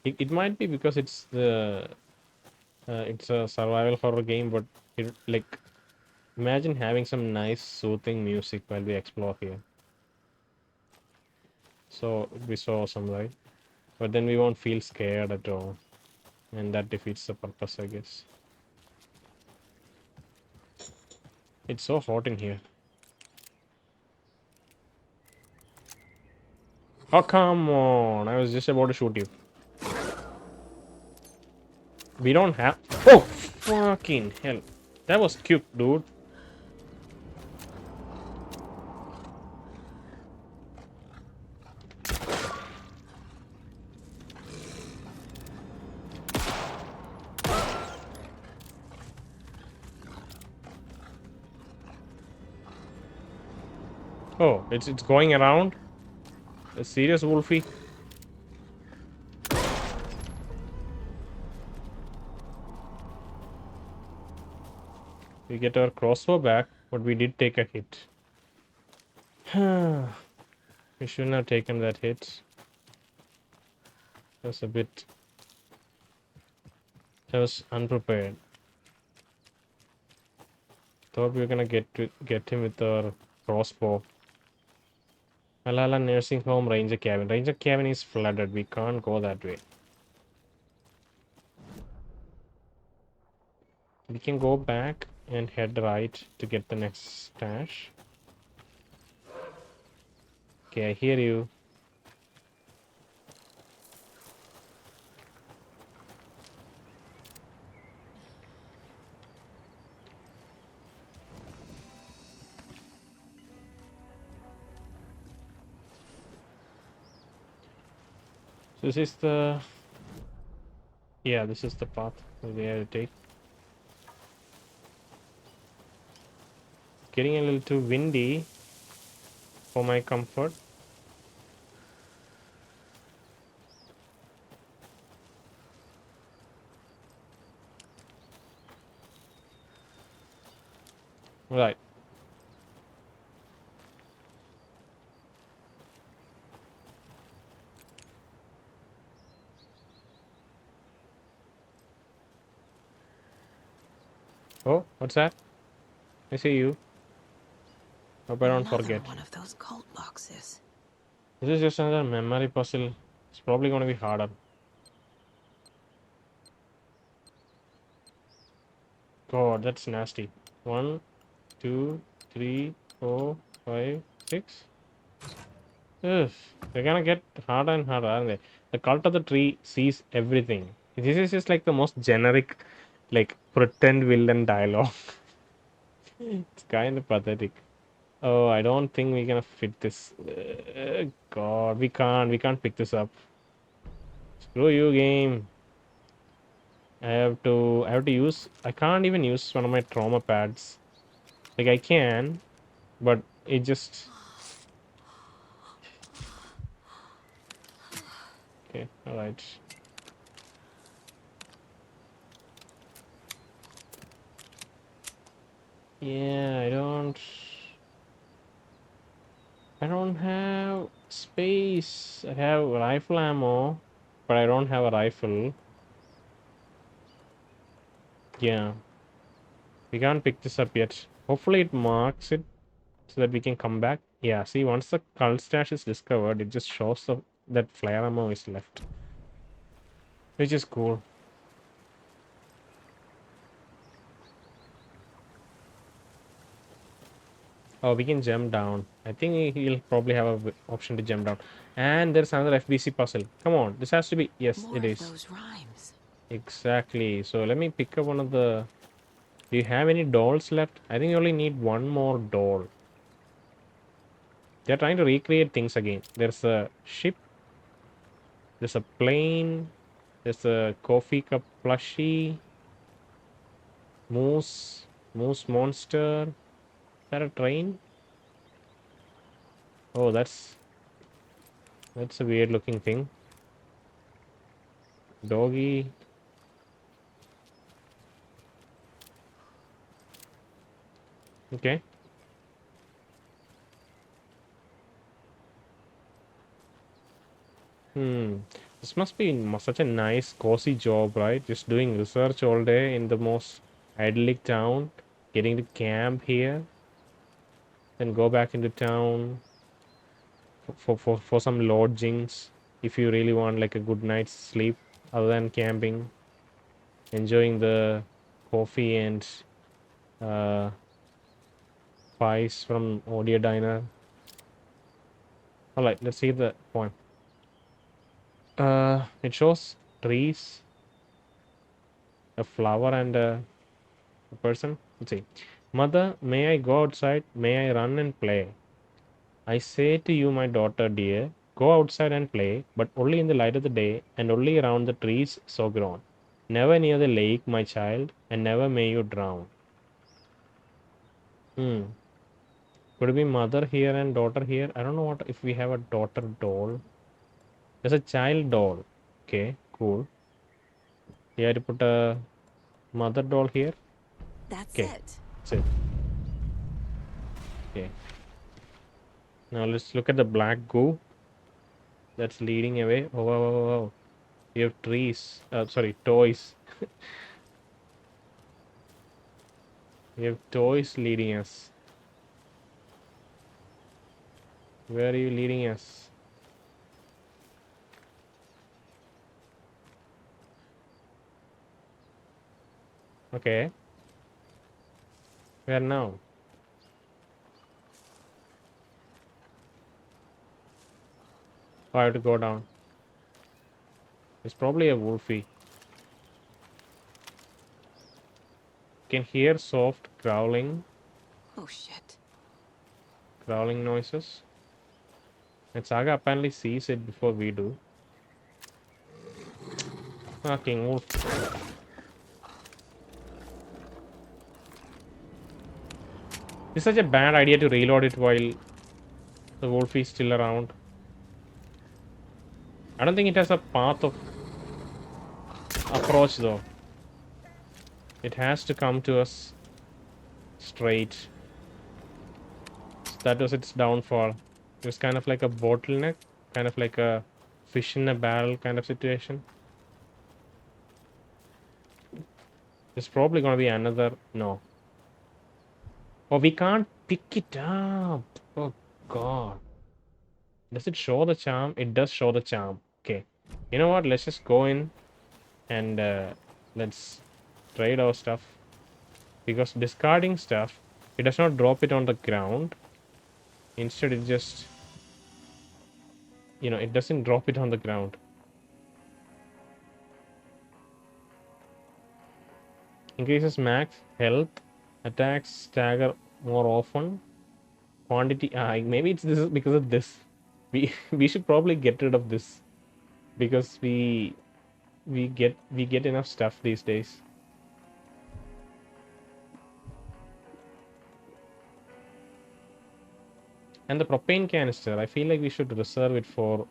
It might be because it's a survival horror game, but it like imagine having some nice soothing music while we explore here. So we saw some, right? But then we won't feel scared at all, and that defeats the purpose, I guess. It's so hot in here. Oh, come on. I was just about to shoot you. We don't have... Oh, fucking hell. That was cute, dude. Oh, it's going around? A serious Wolfie? We get our crossbow back, but we did take a hit. We shouldn't have taken that hit. That was unprepared. Thought we were gonna get him with our crossbow. Valhalla Nursing Home, Ranger Cabin. Ranger Cabin is flooded. We can't go that way. We can go back and head right to get the next stash. Okay, I hear you. This is the... Yeah, this is the path we have to take. Getting a little too windy for my comfort. Right. Oh, what's that? I see you. Hope I don't Another forget. one of those cult boxes. This is just another memory puzzle. It's probably going to be harder. God, that's nasty. 1, 2, 3, 4, 5, 6. Ugh, they're gonna get harder and harder, aren't they? The cult of the tree sees everything. This is just like the most generic, like pretend villain dialogue. It's kind of pathetic. Oh, I don't think we're gonna fit this. God, we can't pick this up. Screw you, game. I have to use. I can't even use one of my trauma pads. Like I can, but it just. Okay, all right. Yeah, I don't have space. I have rifle ammo, but I don't have a rifle. Yeah, we can't pick this up yet. Hopefully it marks it so that we can come back. Yeah, see, once the cult stash is discovered, it just shows that flare ammo is left, which is cool. Oh, we can jump down. I think he'll probably have a option to jump down. And there's another FBC puzzle. Come on, this has to be. Yes, More it of is. those rhymes. Exactly. So let me pick up one of the. Do you have any dolls left? I think you only need one more doll. They're trying to recreate things again. There's a ship. There's a plane. There's a coffee cup plushie. Moose. Moose monster. Is that a train? Oh, that's a weird looking thing. Doggy. Okay. This must be such a nice, cozy job, right? Just doing research all day in the most idyllic town, getting to camp here, then go back into town for some lodgings if you really want like a good night's sleep other than camping, enjoying the coffee and uh, pies from Odia Diner. All right, let's see the poem. It shows trees, a flower, and a person. Let's see. Mother, may I go outside? May I run and play? I say to you, my daughter dear, go outside and play, but only in the light of the day and only around the trees so grown. Never near the lake, my child, and never may you drown. Hmm. Could it be mother here and daughter here? I don't know what if we have a daughter doll. There's a child doll. Okay, cool. You have to put a mother doll here. That's Okay, it. that's it. Okay. Now let's look at the black goo that's leading away. Oh, wow, wow, wow, wow. We have trees. Sorry, toys. We have toys leading us. Where are you leading us? Okay. Where now? Oh, I have to go down. It's probably a wolfie. Can hear soft Oh shit. growling noises. And Saga apparently sees it before we do. Fucking wolf. It's such a bad idea to reload it while the wolf is still around. I don't think it has a path of approach though. It has to come to us straight. That was its downfall. It was kind of like a bottleneck, kind of like a fish in a barrel kind of situation. There's probably gonna be another. No. Oh, we can't pick it up. Oh god. Does it show the charm? It does show the charm. Okay. You know what? Let's just go in and let's trade our stuff. Because discarding stuff, it does not drop it on the ground. Instead, it just, it doesn't drop it on the ground. Increases max health, attacks stagger more often. Quantity, maybe it's this is because of this. We should probably get rid of this because we get enough stuff these days. And the propane canister, I feel like we should reserve it for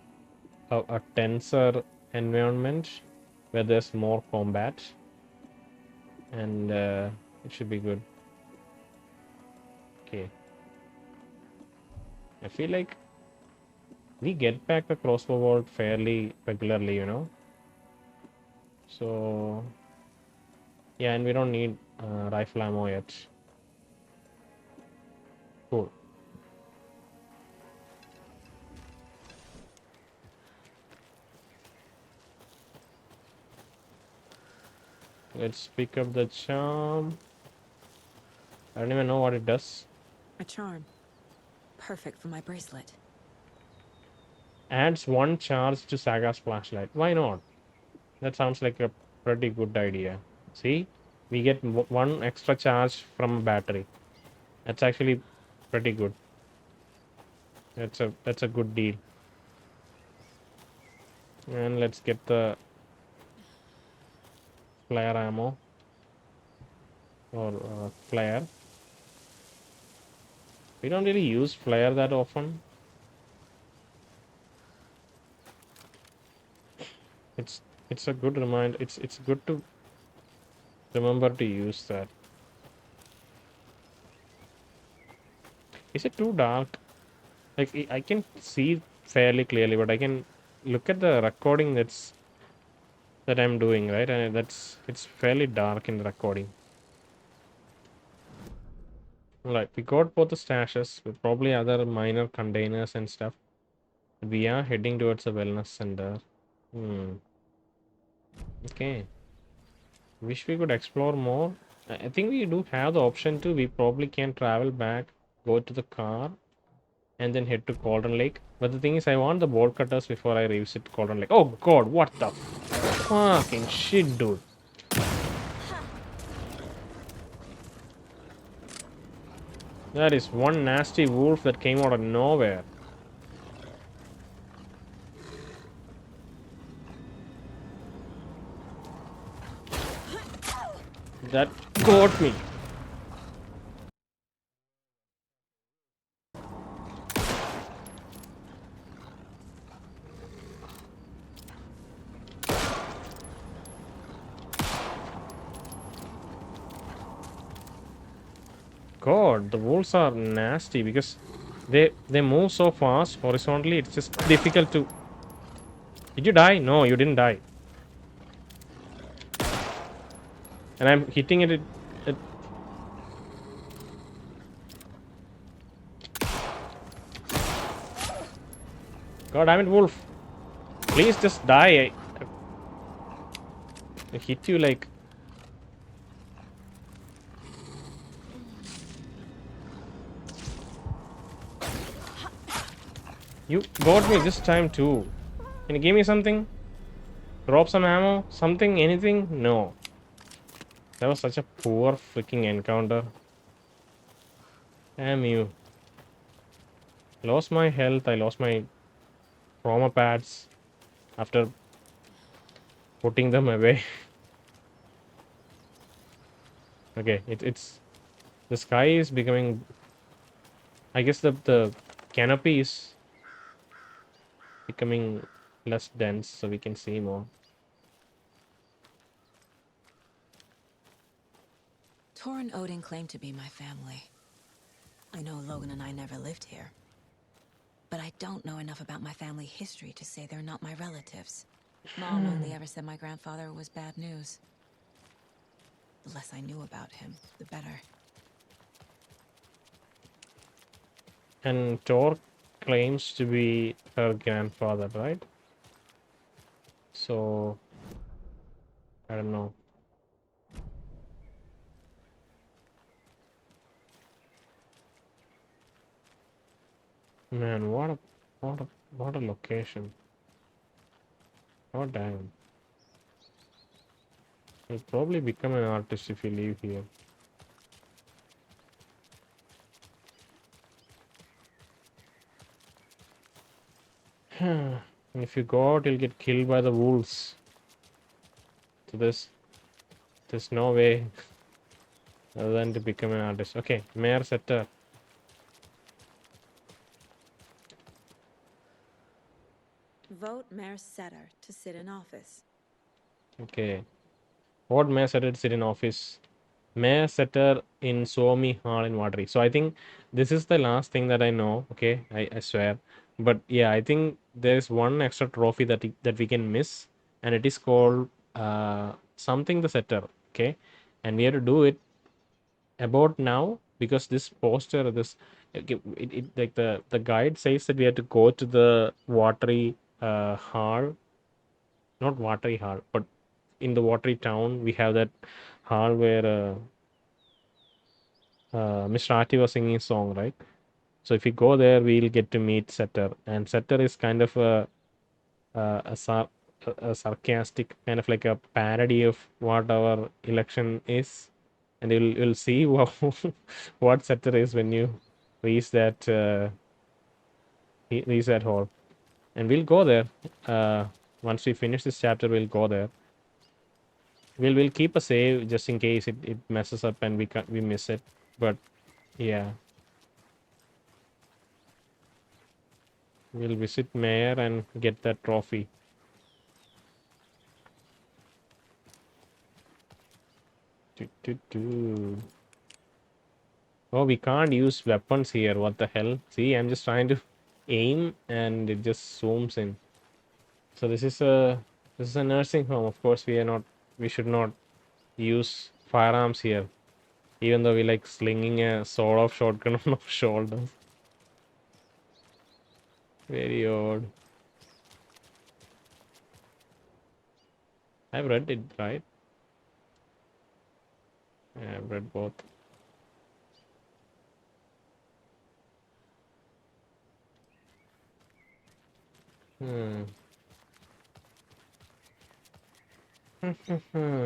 a tenser environment where there's more combat, and it should be good. Okay. I feel like we get back the crossbow bolt fairly regularly, So, yeah, and we don't need rifle ammo yet. Cool. Let's pick up the charm. I don't even know what it does. A charm. Perfect for my bracelet. Adds 1 charge to Saga's flashlight. Why not? That sounds like a pretty good idea. See? We get 1 extra charge from a battery. That's actually pretty good. That's a good deal. And let's get the flare ammo. Or flare. We don't really use flare that often. It's a good reminder. It's good to remember to use that. Is it too dark? Like I can see fairly clearly, but I can look at the recording that I'm doing, right? And it's fairly dark in the recording. Right, we got both the stashes with probably other minor containers and stuff. We are heading towards a wellness center. Okay. Wish we could explore more. I think we do have the option to. We probably can travel back, go to the car, and then head to Cauldron Lake. But the thing is, I want the bolt cutters before I revisit Cauldron Lake. Oh god, what the fucking shit, dude. That is one nasty wolf that came out of nowhere. That got me. God, the wolves are nasty because they move so fast horizontally. It's just difficult to. Did you die? No, you didn't die. And I'm hitting it. God damn it, wolf! Please just die. I hit you like. You got me this time too. Can you give me something? Drop some ammo? Something? Anything? No. That was such a poor freaking encounter. Damn you. Lost my health. I lost my trauma pads after putting them away. Okay, it's the sky is becoming. I guess the canopy is becoming less dense, so we can see more. Tor and Odin claim to be my family. I know Logan and I never lived here. But I don't know enough about my family history to say they're not my relatives. Mom only ever said my grandfather was bad news. The less I knew about him, the better. And Tor claims to be her grandfather, right? So, I don't know. Man, what a location. Oh damn. You'll probably become an artist if you live here. And if you go out, you'll get killed by the wolves. So there's no way other than to become an artist. Okay, Mayor Setter. Vote Mayor Setter to sit in office. Okay. What Mayor Setter to sit in office? Mayor Setter in Suomi Hall in Watery. So I think this is the last thing that I know. Okay, I swear. But yeah, I think there's one extra trophy that we can miss, and it is called something the Setter. Okay, and we have to do it about now because this poster, this it like the guide says that we have to go to the Watery hall, not Watery hall, but in the Watery town we have that hall where Mr. Ahti was singing a song, right? So if we go there, we'll get to meet Setter, and Setter is kind of a, sar- a sarcastic, kind of like a parody of what our election is, and you'll see what Setter is when you reach that reach that hall, and we'll go there. Once we finish this chapter, we'll go there. We'll keep a save just in case it messes up and we miss it. But yeah. We'll visit Mayor and get that trophy. Oh, we can't use weapons here. What the hell? See, I'm just trying to aim and it just zooms in. So this is a nursing home. Of course, we should not use firearms here. Even though we like slinging a sawed-off shotgun on our shoulders. Very odd. I've read it, right? Yeah, I've read both. Hmm.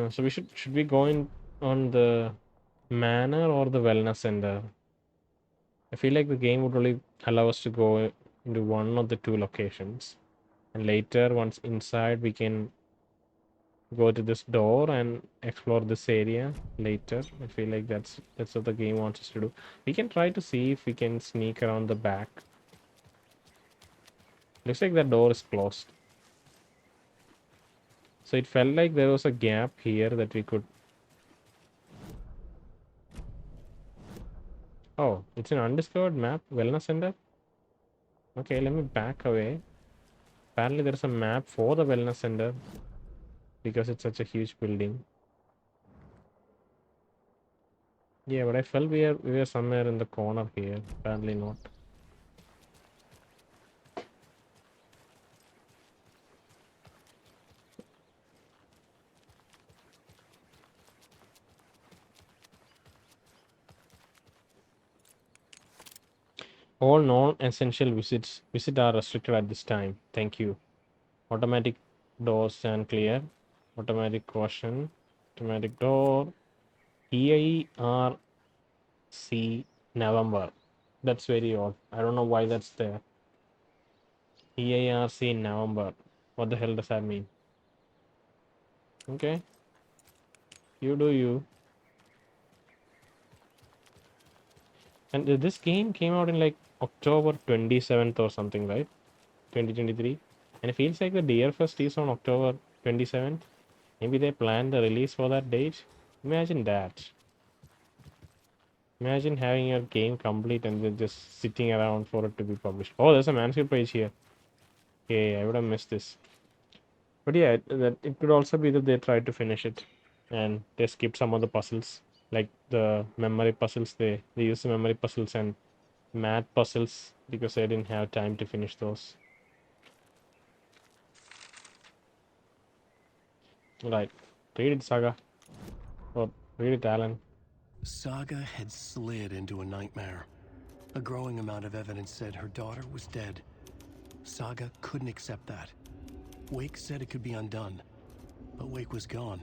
So should we go in on the manor or the wellness center? I feel like the game would only allow us to go into one of the two locations. And later, once inside, we can go to this door and explore this area later. I feel like that's what the game wants us to do. We can try to see if we can sneak around the back. Looks like that door is closed. So it felt like there was a gap here that we could. Oh, it's an undiscovered map. Wellness center. Okay, let me back away. Apparently, there's a map for the wellness center because it's such a huge building. Yeah, but I felt we were somewhere in the corner here. Apparently not. All non-essential visit are restricted at this time. Thank you. Automatic doors stand clear. Automatic caution. Automatic door. EIRC November. That's very odd. I don't know why that's there. EIRC November. What the hell does that mean? Okay. You do you. And this game came out in like October 27th or something, right? 2023. And it feels like the Deerfest is on October 27th. Maybe they planned the release for that date. Imagine that. Imagine having your game complete and then just sitting around for it to be published. Oh, there's a manuscript page here. Okay, I would have missed this. But yeah, that it could also be that they tried to finish it. and they skipped some of the puzzles, like the memory puzzles. They used the memory puzzles and math puzzles because they didn't have time to finish those. Right, read it, Saga, or read it, Alan. Saga had slid into a nightmare. A growing amount of evidence said her daughter was dead. Saga couldn't accept that. Wake said it could be undone, but Wake was gone,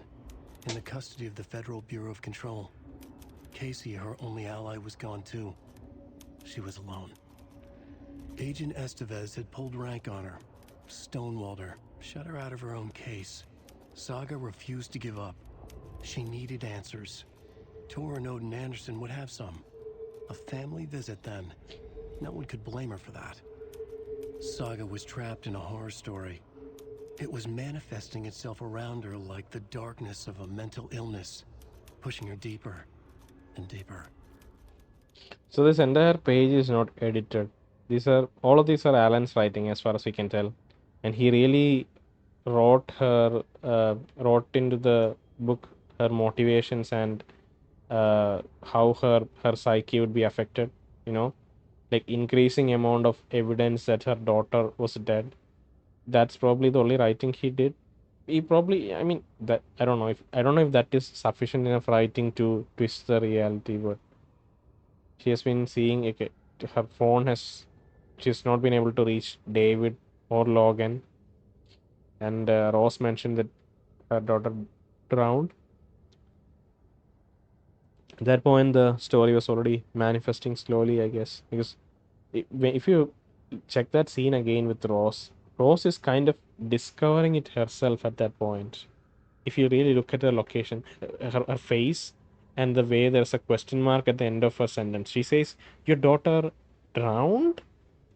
in the custody of the Federal Bureau of Control. Casey, her only ally, was gone too. She was alone. Agent Estevez had pulled rank on her, stonewalled her, shut her out of her own case. Saga refused to give up. She needed answers. Tor and Odin Anderson would have some. A family visit then. No one could blame her for that. Saga was trapped in a horror story. It was manifesting itself around her like the darkness of a mental illness, pushing her deeper and deeper. So this entire page is not edited. These are all of these are Alan's writing, as far as we can tell, and he really wrote into the book her motivations and how her psyche would be affected. You know, like increasing amount of evidence that her daughter was dead. That's probably the only writing he did. He probably, I mean, that I don't know if that is sufficient enough writing to twist the reality, but she has been seeing, okay, her phone has, she's not been able to reach David or Logan, and Ross mentioned that her daughter drowned. At that point, the story was already manifesting slowly, I guess, because if you check that scene again with Ross, Rose is kind of discovering it herself at that point. If you really look at her location, her face, and the way there's a question mark at the end of her sentence, she says, "Your daughter drowned?"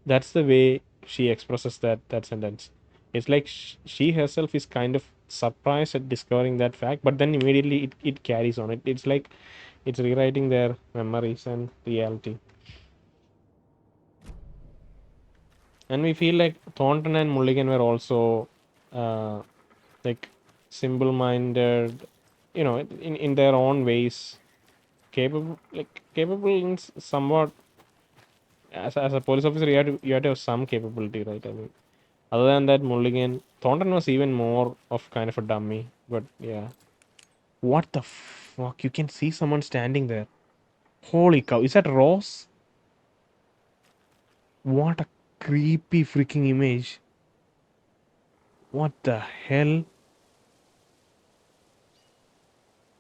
That's the way she expresses that sentence. It's like she herself is kind of surprised at discovering that fact, but then immediately it carries on. It's like it's rewriting their memories and reality. And we feel like Thornton and Mulligan were also uh, like simple-minded, in their own ways, capable in somewhat. As a police officer, you have to have some capability, right? I mean, other than that, Mulligan, Thornton was even more of kind of a dummy. But yeah, what the fuck? You can see someone standing there. Holy cow! Is that Ross? What a creepy freaking image. What the hell?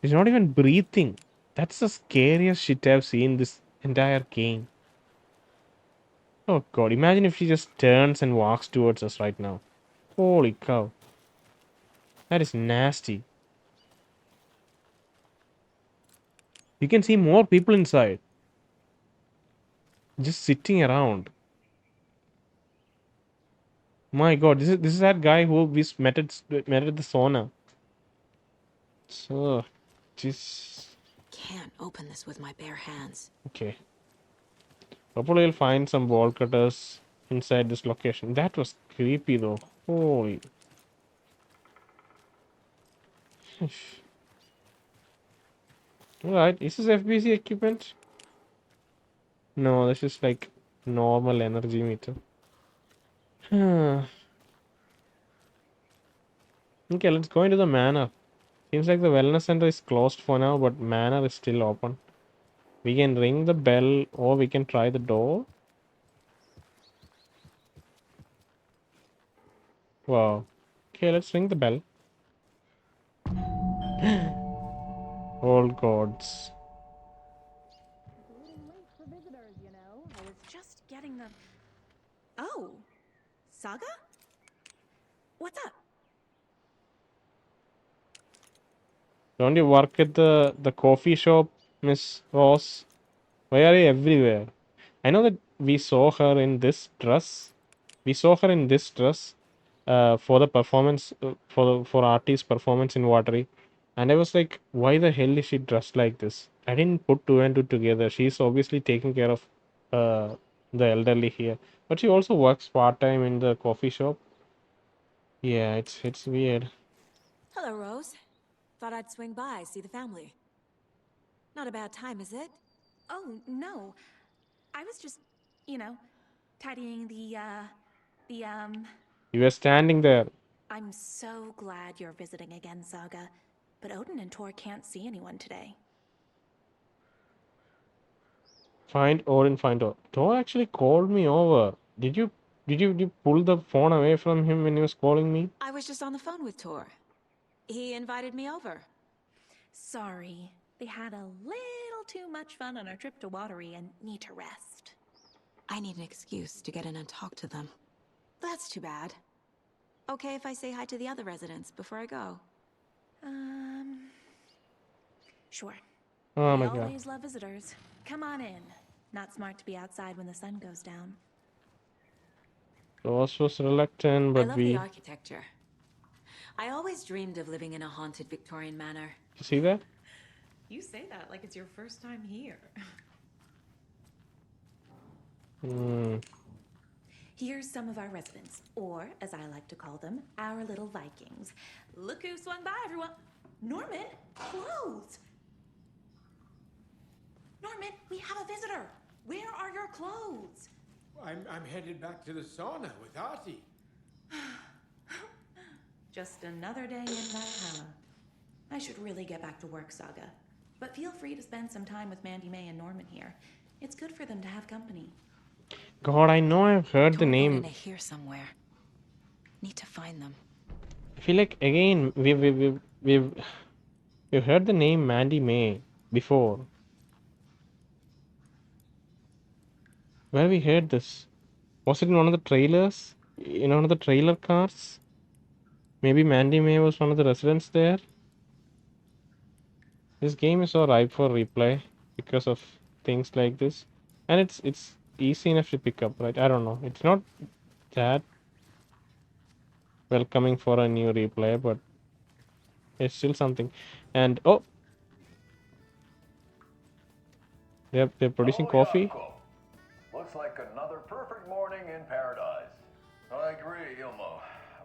He's not even breathing. That's the scariest shit I've seen this entire game. Oh god, imagine if she just turns and walks towards us right now. Holy cow. That is nasty. You can see more people inside. Just sitting around. My god, this is that guy who we met at the sauna. So, just Can't open this with my bare hands. okay. Hopefully we'll find some wall cutters inside this location. That was creepy though. Holy. Alright, is this FBC equipment? No, this is like normal energy meter. Okay, let's go into the manor. Seems like the wellness center is closed for now, but manor is still open. We can ring the bell or we can try the door. Wow. Okay, let's ring the bell. All gods. I was just getting the... Oh, Saga? What's up? Don't you work at the coffee shop, Miss Ross? Why are you everywhere? I know that we saw her in this dress. We saw her in this dress for the performance for Ahtiiii's performance in Watery, and I was like, why the hell is she dressed like this? I didn't put two and two together. She's obviously taking care of uh, the elderly here, but she also works part time in the coffee shop. Yeah, it's weird. Hello, Rose. Thought I'd swing by, see the family. Not a bad time, is it? Oh, no. I was just, you know, tidying the, You were standing there. I'm so glad you're visiting again, Saga. But Odin and Tor can't see anyone today. Find Odin, find Tor. Tor actually called me over. Did you pull the phone away from him when he was calling me? I was just on the phone with Tor. He invited me over. Sorry. They had a little too much fun on our trip to Watery and need to rest. I need an excuse to get in and talk to them. That's too bad. Okay if I say hi to the other residents before I go? Sure. Oh We my god. always love visitors. Come on in. Not smart to be outside when the sun goes down. Ross was reluctant, I but love we... the architecture. I always dreamed of living in a haunted Victorian manor. You see that? You say that like it's your first time here. Here's some of our residents, or as I like to call them, our little Vikings. Look who swung by, everyone. Norman, clothes. Norman, we have a visitor. Where are your clothes? I'm headed back to the sauna with Ahti. Just another day in Valhalla. I should really get back to work, Saga. But feel free to spend some time with Mandy May and Norman here. It's good for them to have company. God, I know I've heard the Tor and name. Odin are here somewhere. Need to find them. I feel like again we've heard the name Mandy May before. Where we heard this? Was it in one of the trailers? In one of the trailer cars? Maybe Mandy May was one of the residents there. This game is so ripe for replay because of things like this, and it's easy enough to pick up, right? I don't know. It's not that welcoming for a new replay, but it's still something. And oh, they're producing coffee. Jakob. Looks like another perfect morning in paradise. I agree, Ilmo.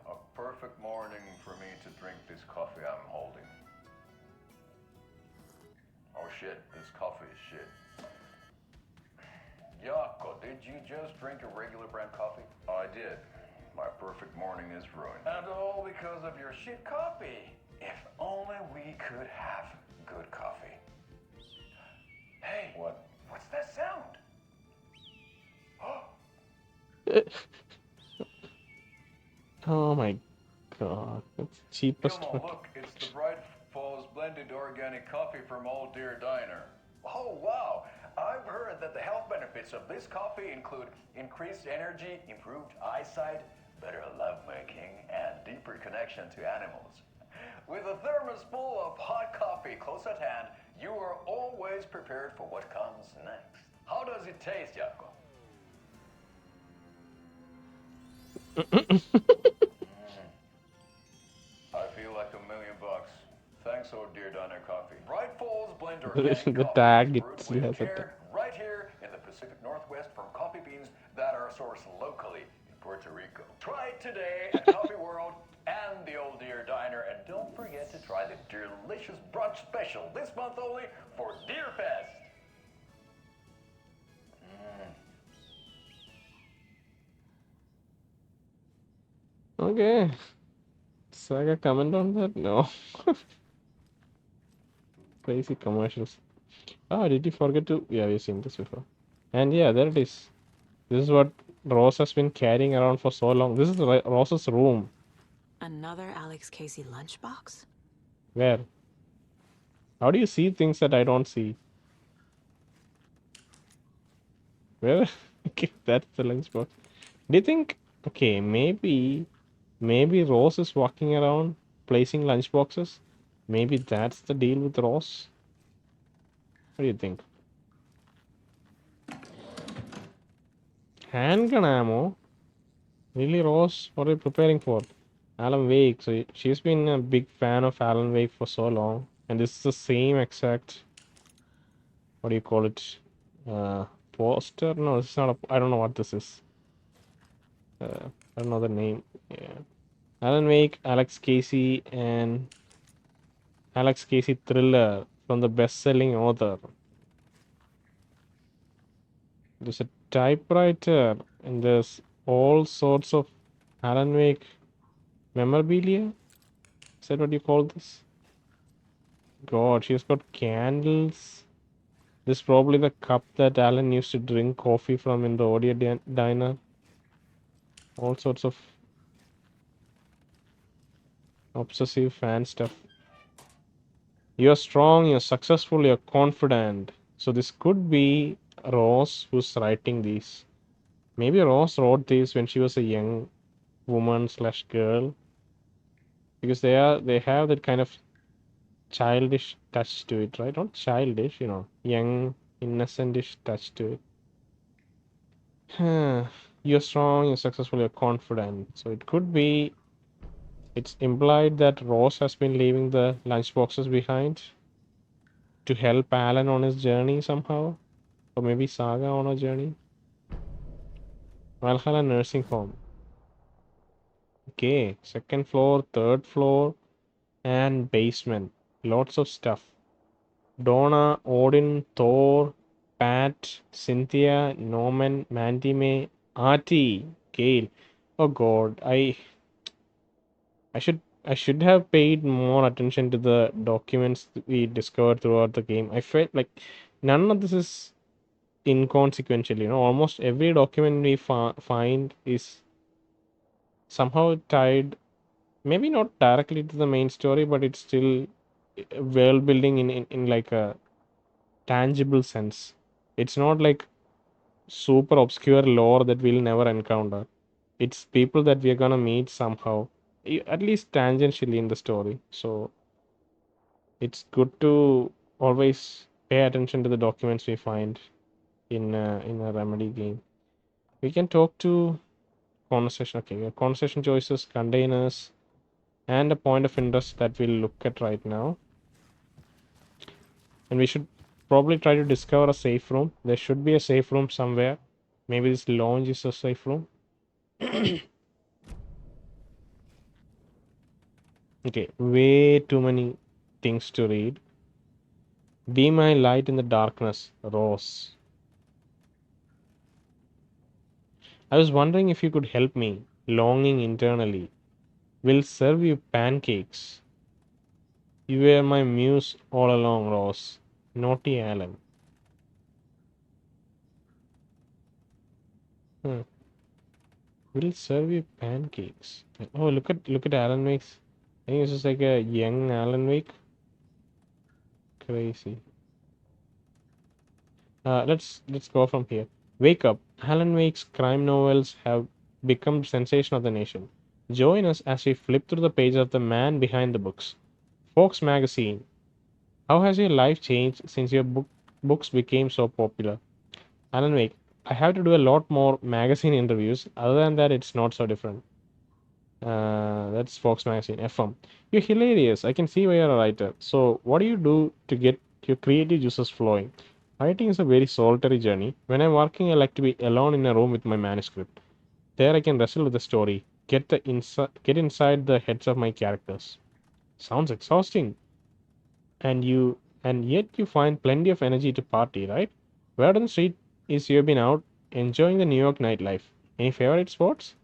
A perfect morning for me to drink this coffee I'm holding. Oh shit, this coffee is shit. Jakob, did you just drink a regular brand coffee? I did. My perfect morning is ruined. And all because of your shit coffee. If only we could have good coffee. Hey, what's that sound? Oh my god, that's cheapest. Gilmo, look, it's the Bright Falls blended organic coffee from Old Deer Diner. Oh, wow. I've heard that the health benefits of this coffee include increased energy, improved eyesight, better lovemaking, and deeper connection to animals. With a thermos full of hot coffee close at hand, you are always prepared for what comes next. How does it taste, Jakob? I feel like $1 million. Thanks, Old Deer Diner Coffee. Bright Falls blend organic The coffee tag, it brewed still with has a care tag. right here in the Pacific Northwest from coffee beans that are sourced locally in Puerto Rico. Try it today at Coffee World and the Old Deer Diner, and don't forget to try the delicious brunch special this month only for Deer Fest. Okay. Saga comment on that? No. Crazy commercials. Oh, did you forget to? Yeah, we've seen this before. And yeah, there it is. This is what Rose has been carrying around for so long. This is Rose's room. Another Alex Casey lunchbox? Where? How do you see things that I don't see? Where? Okay, that's the lunchbox. Do you think? Okay, maybe Rose is walking around placing lunchboxes. Maybe that's the deal with Rose. What do you think? Handgun ammo? Really, Rose? What are you preparing for? Alan Wake. So she's been a big fan of Alan Wake for so long. And this is the same exact... What do you call it? Poster? No, it's not a... I don't know what this is. I don't know the name. Yeah. Alan Wake, Alex Casey, and... Alex Casey thriller from the best-selling author. There's a typewriter and there's all sorts of Alan Wake memorabilia. Is that what you call this? God, she's got candles. This is probably the cup that Alan used to drink coffee from in the audio diner. All sorts of obsessive fan stuff. You're strong, you're successful, you're confident. So this could be Rose who's writing these. Maybe Rose wrote these when she was a young woman slash girl. Because they have that kind of childish touch to it, right? Not childish, young, innocentish touch to it. You're strong, you're successful, you're confident. So it could be, it's implied that Rose has been leaving the lunchboxes behind to help Alan on his journey somehow. Or maybe Saga on a journey. Valhalla Nursing Home. Okay, second floor, third floor, and basement. Lots of stuff. Donna, Odin, Thor, Pat, Cynthia, Norman, Mandy May, Ahti, Gale. Oh God, I should have paid more attention to the documents that we discovered throughout the game. I felt like none of this is inconsequential. Almost every document we find is somehow tied, maybe not directly to the main story, but it's still world building in like a tangible sense. It's not like super obscure lore that we'll never encounter. It's people that we're gonna meet somehow, at least tangentially in the story. So it's good to always pay attention to the documents we find in a Remedy game. We can talk to conversation. Okay, we have conversation choices, containers, and a point of interest that we'll look at right now. And we should probably try to discover a safe room. There should be a safe room somewhere. Maybe this lounge is a safe room. Okay, way too many things to read. Be my light in the darkness, Rose. I was wondering if you could help me, longing internally. Will serve you pancakes. You were my muse all along, Rose. Naughty Alan. Hmm. Will serve you pancakes. Oh, look at Alan Wake's. I think this is like a young Alan Wake. Crazy. Let's go from here. Wake up. Alan Wake's crime novels have become sensation of the nation. Join us as we flip through the pages of the man behind the books. Fox Magazine. How has your life changed since your books became so popular? Alan Wake. I have to do a lot more magazine interviews. Other than that, it's not so different. That's Fox Magazine. FM. You're hilarious. I can see why you're a writer. So, what do you do to get your creative juices flowing? Writing is a very solitary journey. When I'm working, I like to be alone in a room with my manuscript. There, I can wrestle with the story, get inside the heads of my characters. Sounds exhausting, and yet you find plenty of energy to party, right? Where on the street is you been out enjoying the New York nightlife? Any favorite spots?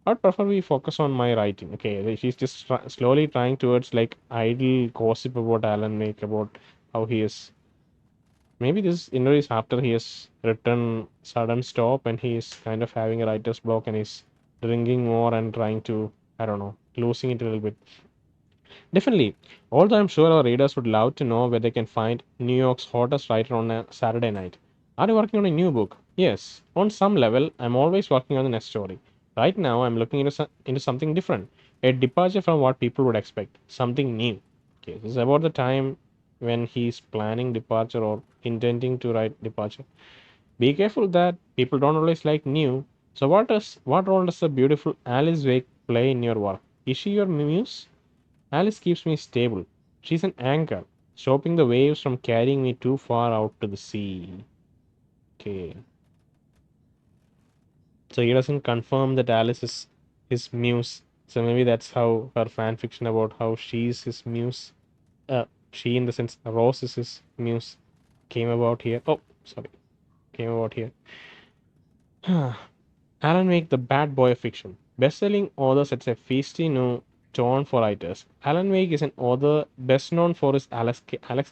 I'd prefer we focus on my writing. Okay, she's just slowly trying towards like idle gossip about Alan Wake, about how he is. Maybe this interview is after he has written Sudden Stop and he is kind of having a writer's block and he's drinking more and trying to, I don't know, losing it a little bit. Definitely. Although I'm sure our readers would love to know where they can find New York's hottest writer on a Saturday night. Are you working on a new book? Yes. On some level, I'm always working on the next story. Right now, I'm looking into something different. A departure from what people would expect. Something new. Okay, this is about the time when he's planning departure or intending to write departure. Be careful that people don't always like new. So what role does the beautiful Alice Wake play in your work? Is she your muse? Alice keeps me stable. She's an anchor, stopping the waves from carrying me too far out to the sea. Okay. So he doesn't confirm that Alice is his muse. So maybe that's how her fan fiction about how she's his muse. she in the sense Rose is his muse, came about here. Oh, sorry, came about here. Alan Wake, the bad boy of fiction. Best-selling author sets a feisty new tone for writers. Alan Wake is an author best known for his Alex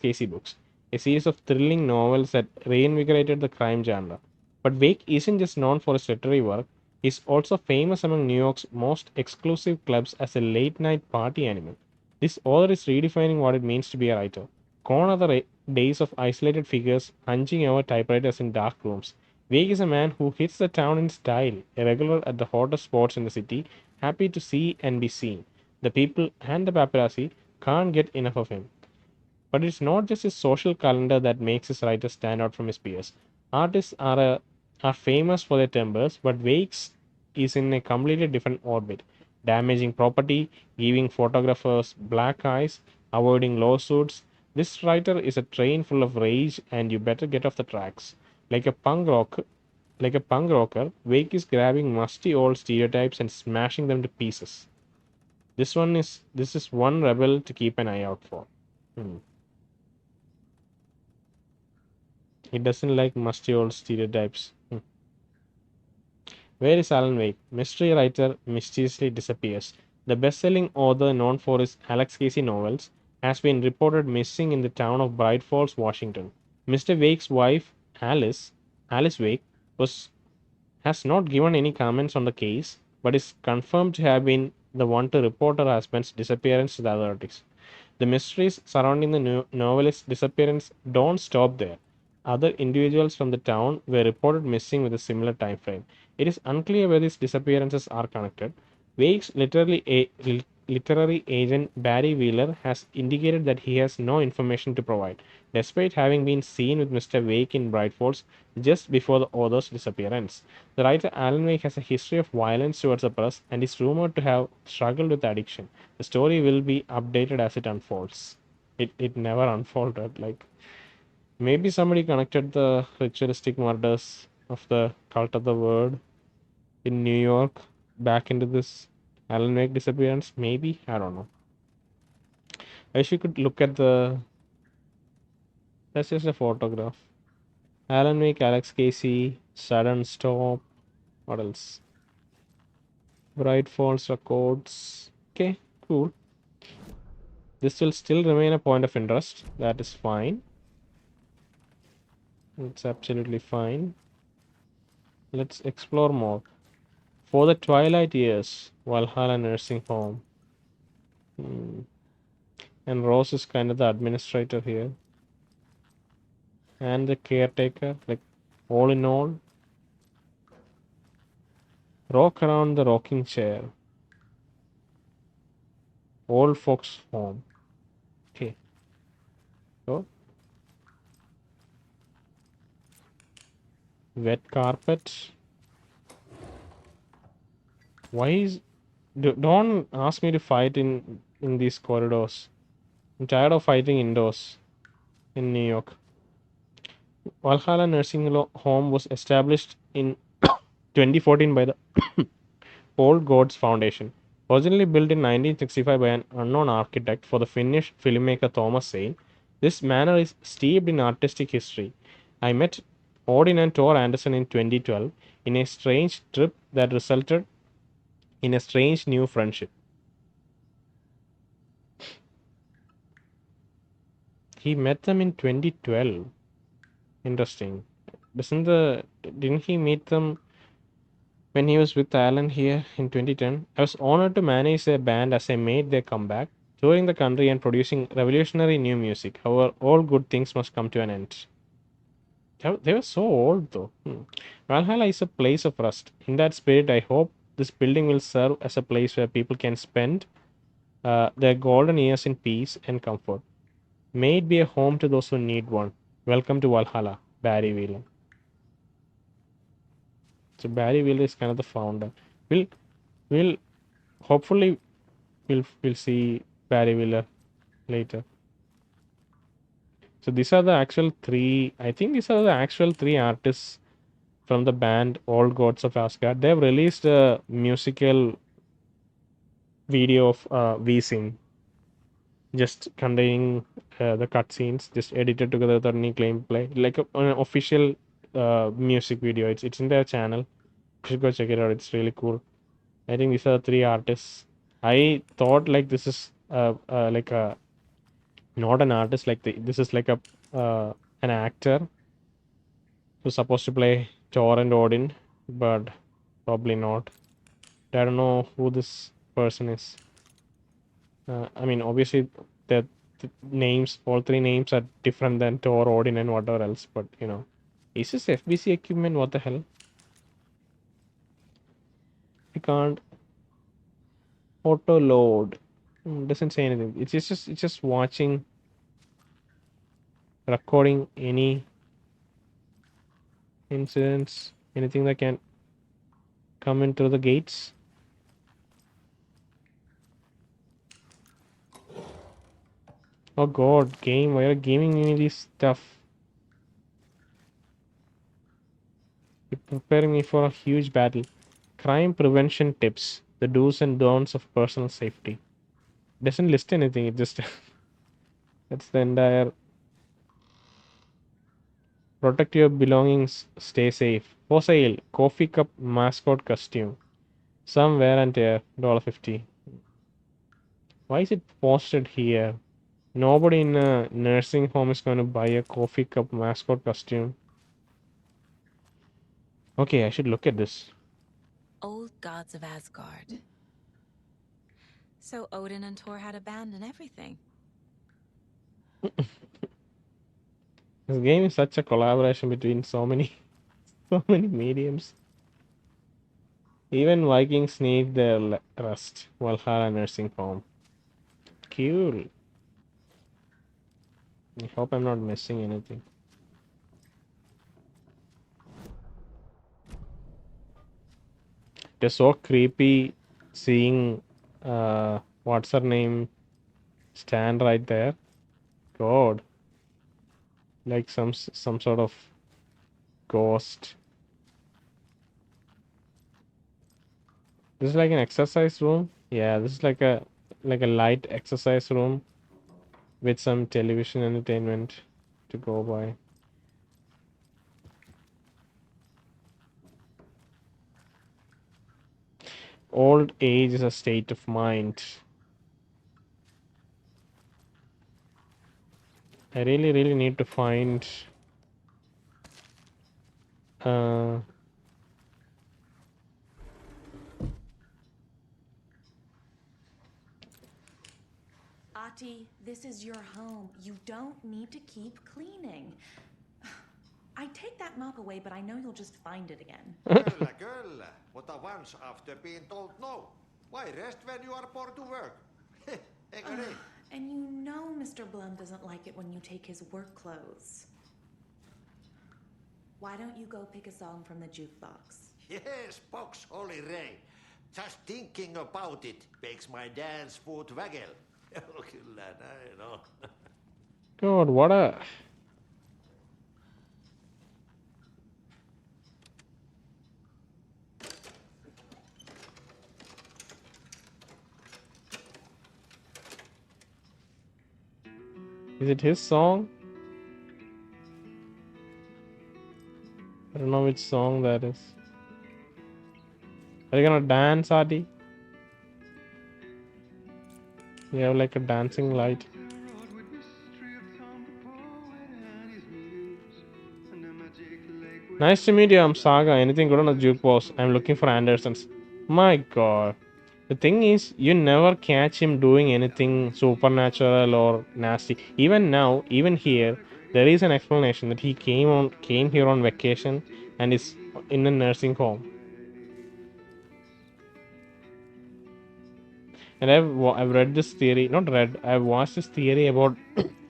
Casey books, a series of thrilling novels that reinvigorated the crime genre. But Wake isn't just known for his literary work, he's also famous among New York's most exclusive clubs as a late-night party animal. This author is redefining what it means to be a writer. Gone are the days of isolated figures hunching over typewriters in dark rooms. Wake is a man who hits the town in style, a regular at the hottest spots in the city, happy to see and be seen. The people and the paparazzi can't get enough of him. But it's not just his social calendar that makes his writers stand out from his peers. Artists are famous for their tempers, but Wake's is in a completely different orbit, damaging property, giving photographers black eyes, avoiding lawsuits. This writer is a train full of rage, and you better get off the tracks. Like a punk rock, like a punk rocker, Wake is grabbing musty old stereotypes and smashing them to pieces. This is one rebel to keep an eye out for. Hmm. He doesn't like musty old stereotypes. Where is Alan Wake? Mystery writer mysteriously disappears. The best-selling author known for his Alex Casey novels has been reported missing in the town of Bright Falls, Washington. Mr. Wake's wife, Alice Wake, has not given any comments on the case, but is confirmed to have been the one to report her husband's disappearance to the authorities. The mysteries surrounding the novelist's disappearance don't stop there. Other individuals from the town were reported missing with a similar time frame. It is unclear whether these disappearances are connected. Wake's literary agent Barry Wheeler has indicated that he has no information to provide, despite having been seen with Mr. Wake in Bright Falls just before the author's disappearance. The writer Alan Wake has a history of violence towards the press and is rumored to have struggled with addiction. The story will be updated as it unfolds. It never unfolded. Like maybe somebody connected the ritualistic murders of the cult of the word in New York back into this Alan Wake disappearance. Maybe, I don't know. I wish you could look at the. That's just a photograph. Alan Wake, Alex Casey, Sudden Stop. What else? Bright Falls Records. Okay, cool. This will still remain a point of interest. That is fine. It's absolutely fine. Let's explore more. For the Twilight Years, Valhalla Nursing Home. And Rose is kind of the administrator here. And the caretaker, like all in all. Rock around the rocking chair. Old folks home. Okay. So wet carpet. Why is don't ask me to fight in these corridors. I'm tired of fighting indoors in New York. Valhalla Nursing Home was established in 2014 by the Old Gods Foundation. Originally built in 1965 by an unknown architect for the Finnish filmmaker Thomas Zane, this manor is steeped in artistic history. I met Odin and Tor Anderson in 2012 in a strange trip that resulted in a strange new friendship. He met them in 2012. Interesting. Didn't he meet them when he was with Alan here in 2010? I was honored to manage their band as I made their comeback, touring the country and producing revolutionary new music. However, all good things must come to an end. They were so old though. Valhalla is a place of rest. In that spirit, I hope this building will serve as a place where people can spend their golden years in peace and comfort. May it be a home to those who need one. Welcome to Valhalla, Barry Wheeler. So Barry Wheeler is kind of the founder. We'll hopefully we'll see Barry Wheeler later. So these are the actual three. I think these are the actual three artists from the band Old Gods of Asgard. They've released a musical video of V Sing. just containing the cutscenes, just edited together without any gameplay, like an official music video. It's in their channel. You should go check it out. It's really cool. I think these are the three artists. I thought like this is like a not an artist, like this is like a an actor who's supposed to play Thor and Odin, but probably not. I don't know who this person is. I mean, obviously, the names, all three names are different than Tor, Odin, and whatever else. But is this FBC equipment? What the hell? I can't auto load. Doesn't say anything. It's just watching, recording any incidents, anything that can come in through the gates. Oh god, game! Why are you giving me this stuff? You're preparing me for a huge battle. Crime prevention tips: the do's and don'ts of personal safety. Doesn't list anything. It just that's the entire. Protect your belongings. Stay safe. For sale: coffee cup mascot costume. Some wear and tear. $50. Why is it posted here? Nobody in a nursing home is going to buy a coffee cup mascot costume. Okay, I should look at this. Old Gods of Asgard. So Odin and Tor had a band and everything. This game is such a collaboration between so many mediums. Even Vikings need their rest. Valhalla Nursing Home. Cool. I hope I'm not missing anything. It is so creepy seeing what's her name stand right there. God. Like some sort of ghost. This is like an exercise room. Yeah, this is like a light exercise room with some television entertainment to go by. Old age is a state of mind. I really need to find Ahti, this is your home. You don't need to keep cleaning. I take that mop away, but I know you'll just find it again. Kyllä. Mutta once after being told no. Why rest when you are born to work? Eikö niin? And you know Mr. Blum doesn't like it when you take his work clothes. Why don't you go pick a song from the jukebox? Yes, box Olli Ray. Just thinking about it makes my dance foot waggle. Kyllä näin on. God, what a... Is it his song? I don't know which song that is. Are you gonna dance, Ahti? You have like a dancing light. Nice to meet you. I'm Saga. Anything good on the jukebox? I'm looking for Andersons. My god. The thing is, you never catch him doing anything supernatural or nasty. Even now, even here, there is an explanation that he came here on vacation and is in a nursing home. And I've read this theory, not read. I've watched this theory about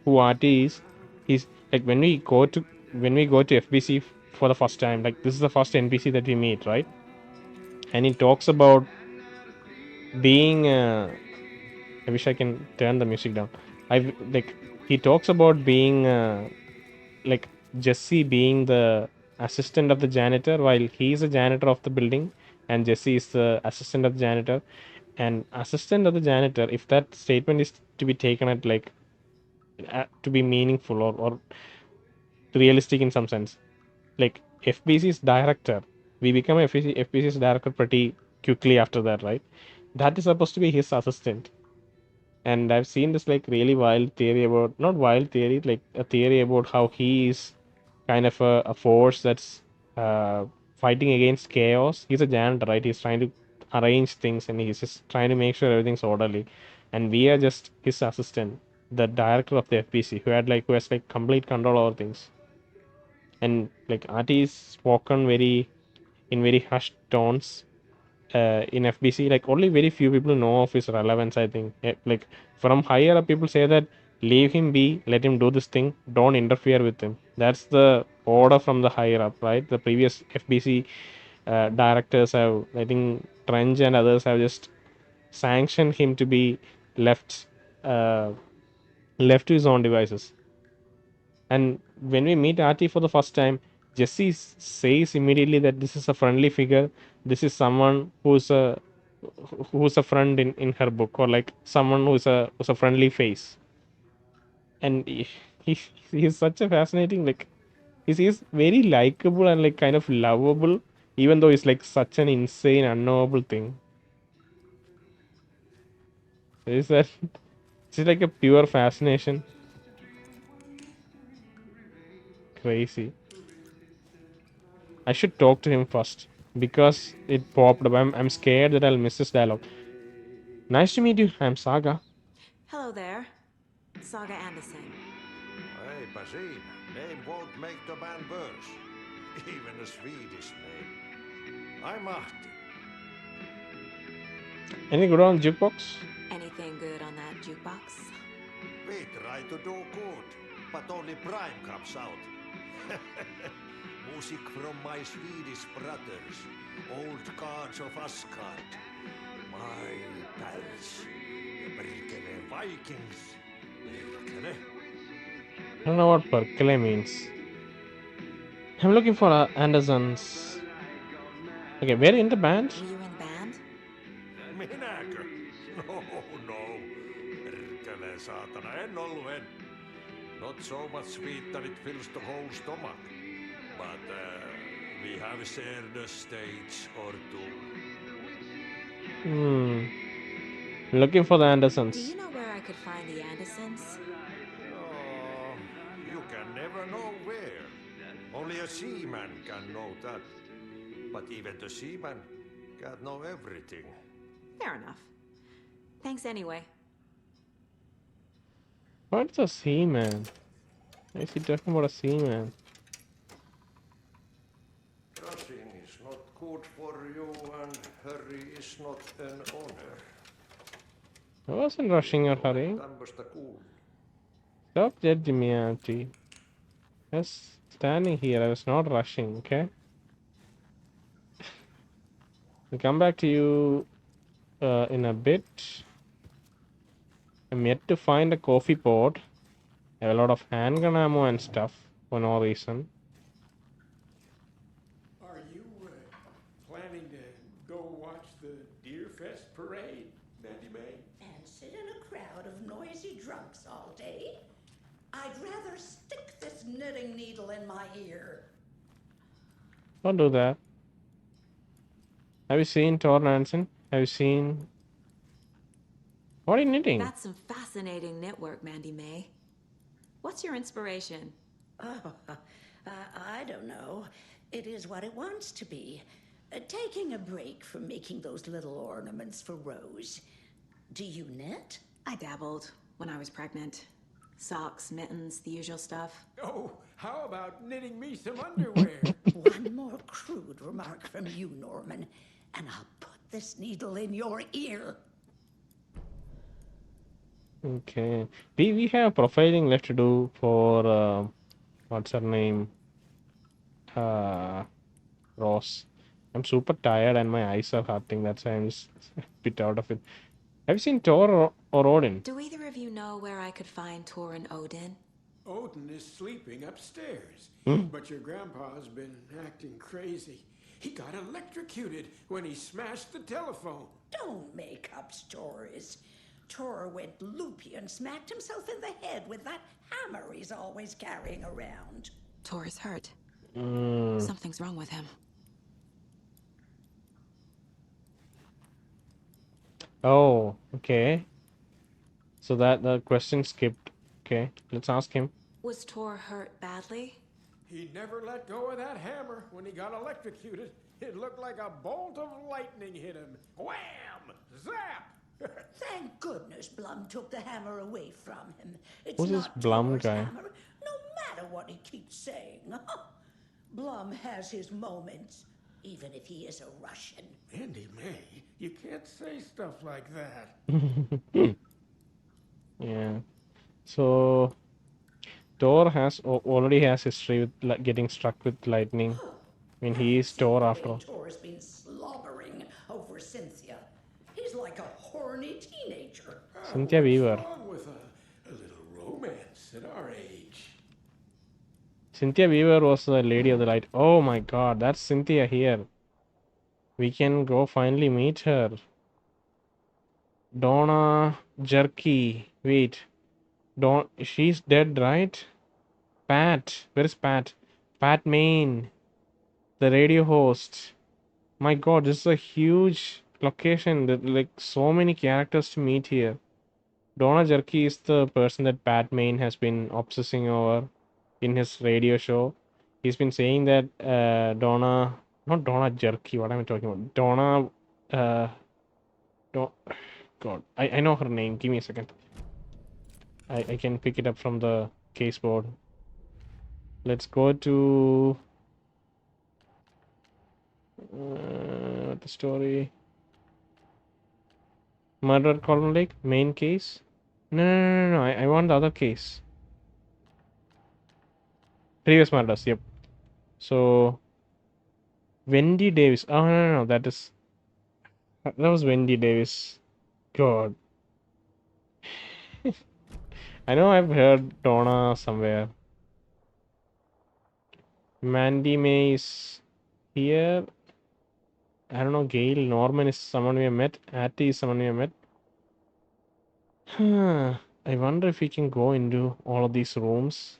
who Ahti is. He's like when we go to FBC for the first time. Like this is the first NPC that we meet, right? And he talks about being. I wish I can turn the music down. He talks about being like Jesse being the assistant of the janitor while he's a janitor of the building and Jesse is the assistant of the janitor. and assistant of the janitor, if that statement is to be taken at like to be meaningful or realistic in some sense, like FBC's director, we become FBC's director pretty quickly after that, right? That is supposed to be his assistant. And I've seen this like really wild theory about, not wild theory, like a theory about how he is kind of a force that's fighting against chaos. He's a janitor, right? He's trying to arrange things and he's just trying to make sure everything's orderly. And we are just his assistant, the director of the FBC, who has like complete control over things. And like Ahti is spoken in very hushed tones in FBC. Like only very few people know of his relevance, I think. Like from higher up, people say that leave him be, let him do this thing, don't interfere with him. That's the order from the higher up, right? The previous FBC directors have, I think, Trench and others have just sanctioned him to be left uh, left to his own devices. And when we meet Ahti for the first time, Jesse says immediately that this is a friendly figure. This is someone who's a friend in her book, or like someone who's a friendly face. And he he's such a fascinating, like he's very likable and like kind of lovable, even though he's like such an insane, unknowable thing. Is that it's like a pure fascination. Crazy. I should talk to him first because it popped up. I'm scared that I'll miss this dialogue. Nice to meet you. I'm Saga. Hello there. Saga Anderson. Hey, Basin, name won't make the man worse. Even a Swedish name. I'm Ahti. Anything good on jukebox? Anything good on that jukebox? We try to do good, but only Prime comes out. Music from my Swedish brothers, old Gods of Asgard. My pals, the Perkele Vikings. Perkele? I don't know what Perkele means. I'm looking for Anderson's. Okay, we're in the band. Were you in the band? Minäkö? No. Perkele saatana, en ollut en. Not so much sweet that it fills the whole stomach. But we have shared a stage or two. Looking for the Andersons. Do you know where I could find the Andersons? Oh, you can never know where. Only a seaman can know that. But even the seaman can't know everything. Fair enough. Thanks anyway. What's a seaman? Is he talking about a seaman? Rushing is not good for you, and hurry is not an honor. I wasn't rushing or hurrying. Tämmöstä kuuluu. Stop judging me, Auntie. I was standing here. I was not rushing, okay? I'll come back to you in a bit. I'm yet to find a coffee pot. I have a lot of handgun ammo and stuff for no reason. Are you planning to go watch the Deer Fest parade, Mandy May? And sit in a crowd of noisy drunks all day? I'd rather stick this knitting needle in my ear. Don't do that. Have you seen Tor and Cynthia? Have you seen... What are you knitting? That's some fascinating knitwork, Mandy May. What's your inspiration? Oh, I don't know. It is what it wants to be. Taking a break from making those little ornaments for Rose. Do you knit? I dabbled when I was pregnant. Socks, mittens, the usual stuff. Oh, how about knitting me some underwear? One more crude remark from you, Norman, and I'll put this needle in your ear. Okay. We have profiling left to do for... what's her name? Ross. I'm super tired and my eyes are hurting. That's why I'm just a bit out of it. Have you seen Tor or Odin? Do either of you know where I could find Tor and Odin? Odin is sleeping upstairs, but your grandpa's been acting crazy. He got electrocuted when he smashed the telephone. Don't make up stories. Tor went loopy and smacked himself in the head with that hammer he's always carrying around. Tor is hurt. Mm. Something's wrong with him. Oh, okay. So that the question skipped. Okay, let's ask him. Was Tor hurt badly? He never let go of that hammer when he got electrocuted. It looked like a bolt of lightning hit him. Wham! Zap! Thank goodness Blum took the hammer away from him. It's Who's this not Blum Tor's guy? hammer, no matter what he keeps saying. Blum has his moments, even if he is a Russian. Mandy May, you can't say stuff like that. Yeah. So Thor already has history with getting struck with lightning. I mean, he is Thor after all. Tor's been slobbering over Cynthia. He's like a horny teenager. Cynthia Weaver. What's wrong with a little romance at our age? Cynthia Weaver was the lady of the light. Oh my god, that's Cynthia here. We can go finally meet her. Donna Jerky. Wait. She's dead, right? Pat. Where is Pat? Pat Maine. The radio host. My god, this is a huge location. Like so many characters to meet here. Donna Jerky is the person that Pat Maine has been obsessing over in his radio show. He's been saying that not Donna Jerky, what am I talking about? Donna, God, I know her name. Give me a second. I can pick it up from the caseboard. Let's go to the story. Murder at Colton Lake, main case. No. I want the other case. Previous murders, yep. So, Wendy Davis. Oh, no. That was Wendy Davis. God. I know I've heard Donna somewhere. Mandy May is here. I don't know. Gail Norman is someone we have met. Ahtiiii is someone we have met. I wonder if we can go into all of these rooms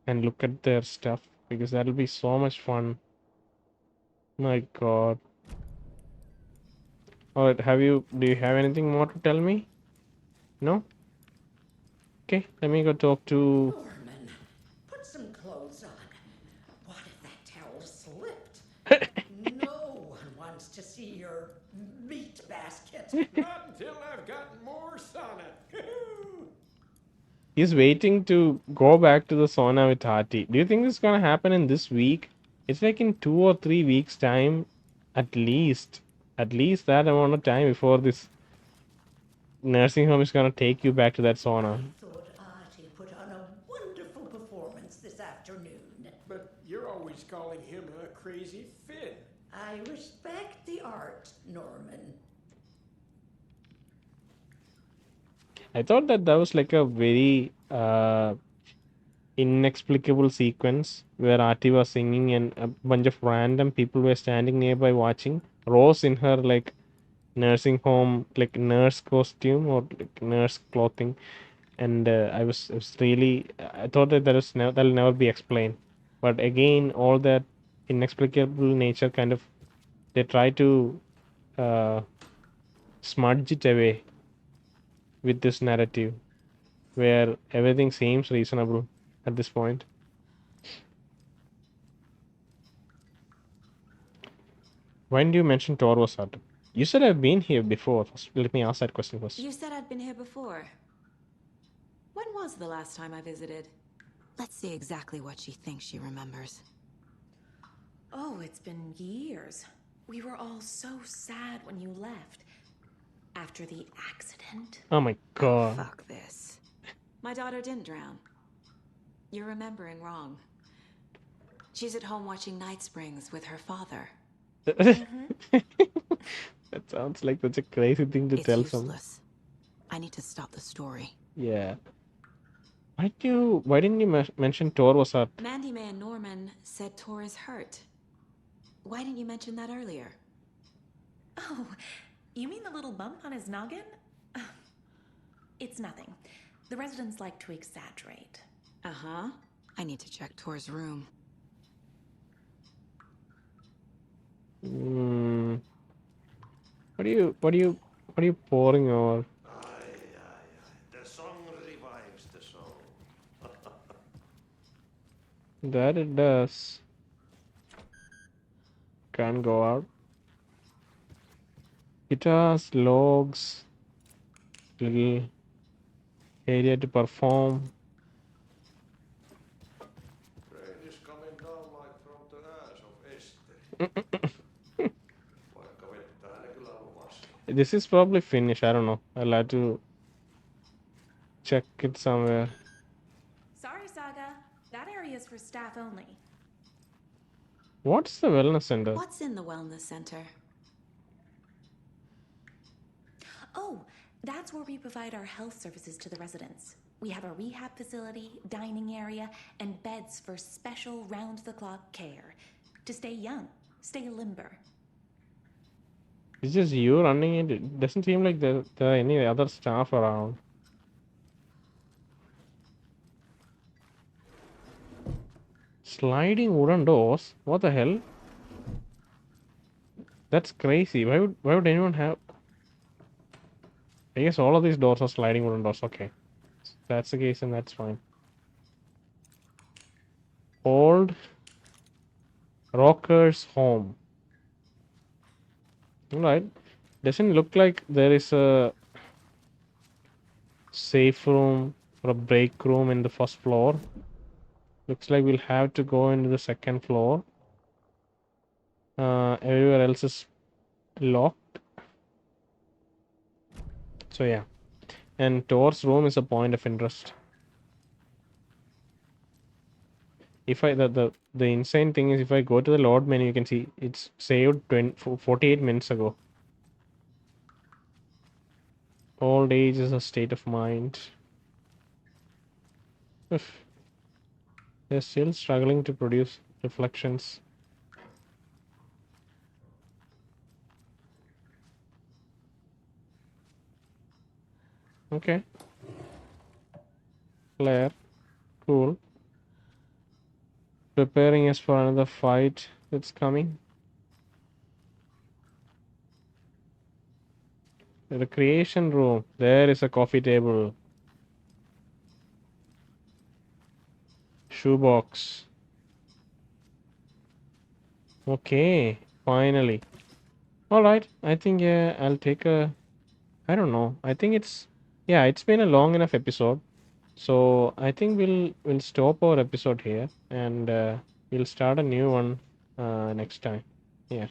and look at their stuff, because that'll be so much fun. My god. Alright, do you have anything more to tell me? No? Okay, let me go talk to... Norman, put some clothes on. What if that towel slipped? No one wants to see your meat basket. Not until I've gotten more sauna. He's waiting to go back to the sauna with Ahtiiii. Do you think this is gonna happen in this week? It's like in 2 or 3 weeks' time, at least. At least that amount of time before this nursing home is gonna take you back to that sauna. I thought Ahti put on a wonderful performance this afternoon. But you're always calling him a crazy Finn. I respect the art, Norman. I thought that was like a very inexplicable sequence where Ahtiiii was singing and a bunch of random people were standing nearby watching. Rose in her like nursing home, like nurse costume or like nurse clothing, and I was really, I thought that that'll never be explained. But again, all that inexplicable nature kind of, they try to smudge it away with this narrative where everything seems reasonable at this point. When do you mention Tor was hurt? You said I've been here before. Let me ask that question first. You said I'd been here before. When was the last time I visited? Let's see exactly what she thinks she remembers. Oh, it's been years. We were all so sad when you left. After the accident. Oh my god. Fuck this. My daughter didn't drown. You're remembering wrong. She's at home watching Night Springs with her father. That sounds like such a crazy thing to tell someone. I need to stop the story. Yeah. Why didn't you mention Tor was hurt? Mandy May and Norman said Tor is hurt. Why didn't you mention that earlier? Oh, You mean the little bump on his noggin? It's nothing. The residents like to exaggerate. Uh-huh. I need to check Tor's room. What are you pouring over? The song revives the soul. That it does. Can't go out. Guitars, logs, little area to perform. Rain is coming down like from the ass of Esther. Vaikka vettä ne kyllä luvasi. This is probably Finnish. I don't know. I'll have to check it somewhere. Sorry, Saga. That area is for staff only. What's the wellness center? What's in the wellness center? Oh, that's where we provide our health services to the residents. We have a rehab facility, dining area, and beds for special round-the-clock care. To stay young, stay limber. It's just you running it. It doesn't seem like there are any other staff around. Sliding wooden doors? What the hell? That's crazy. Why would anyone have... I guess all of these doors are sliding wooden doors. Okay. If that's the case, then that's fine. Old Rocker's home. Alright. Doesn't look like there is a safe room or a break room in the first floor. Looks like we'll have to go into the second floor. Everywhere else is locked. So yeah. And Tor's room is a point of interest. If I the insane thing is if I go to the load menu, you can see it's saved 48 minutes ago. Old age is a state of mind. Oof. They're still struggling to produce reflections. Okay. Claire. Cool. Preparing us for another fight that's coming. The recreation room. There is a coffee table. Shoebox. Okay. Finally. Alright. I think I'll take a... I don't know. I think it's... Yeah, it's been a long enough episode. So I think we'll stop our episode here and we'll start a new one next time. Yeah.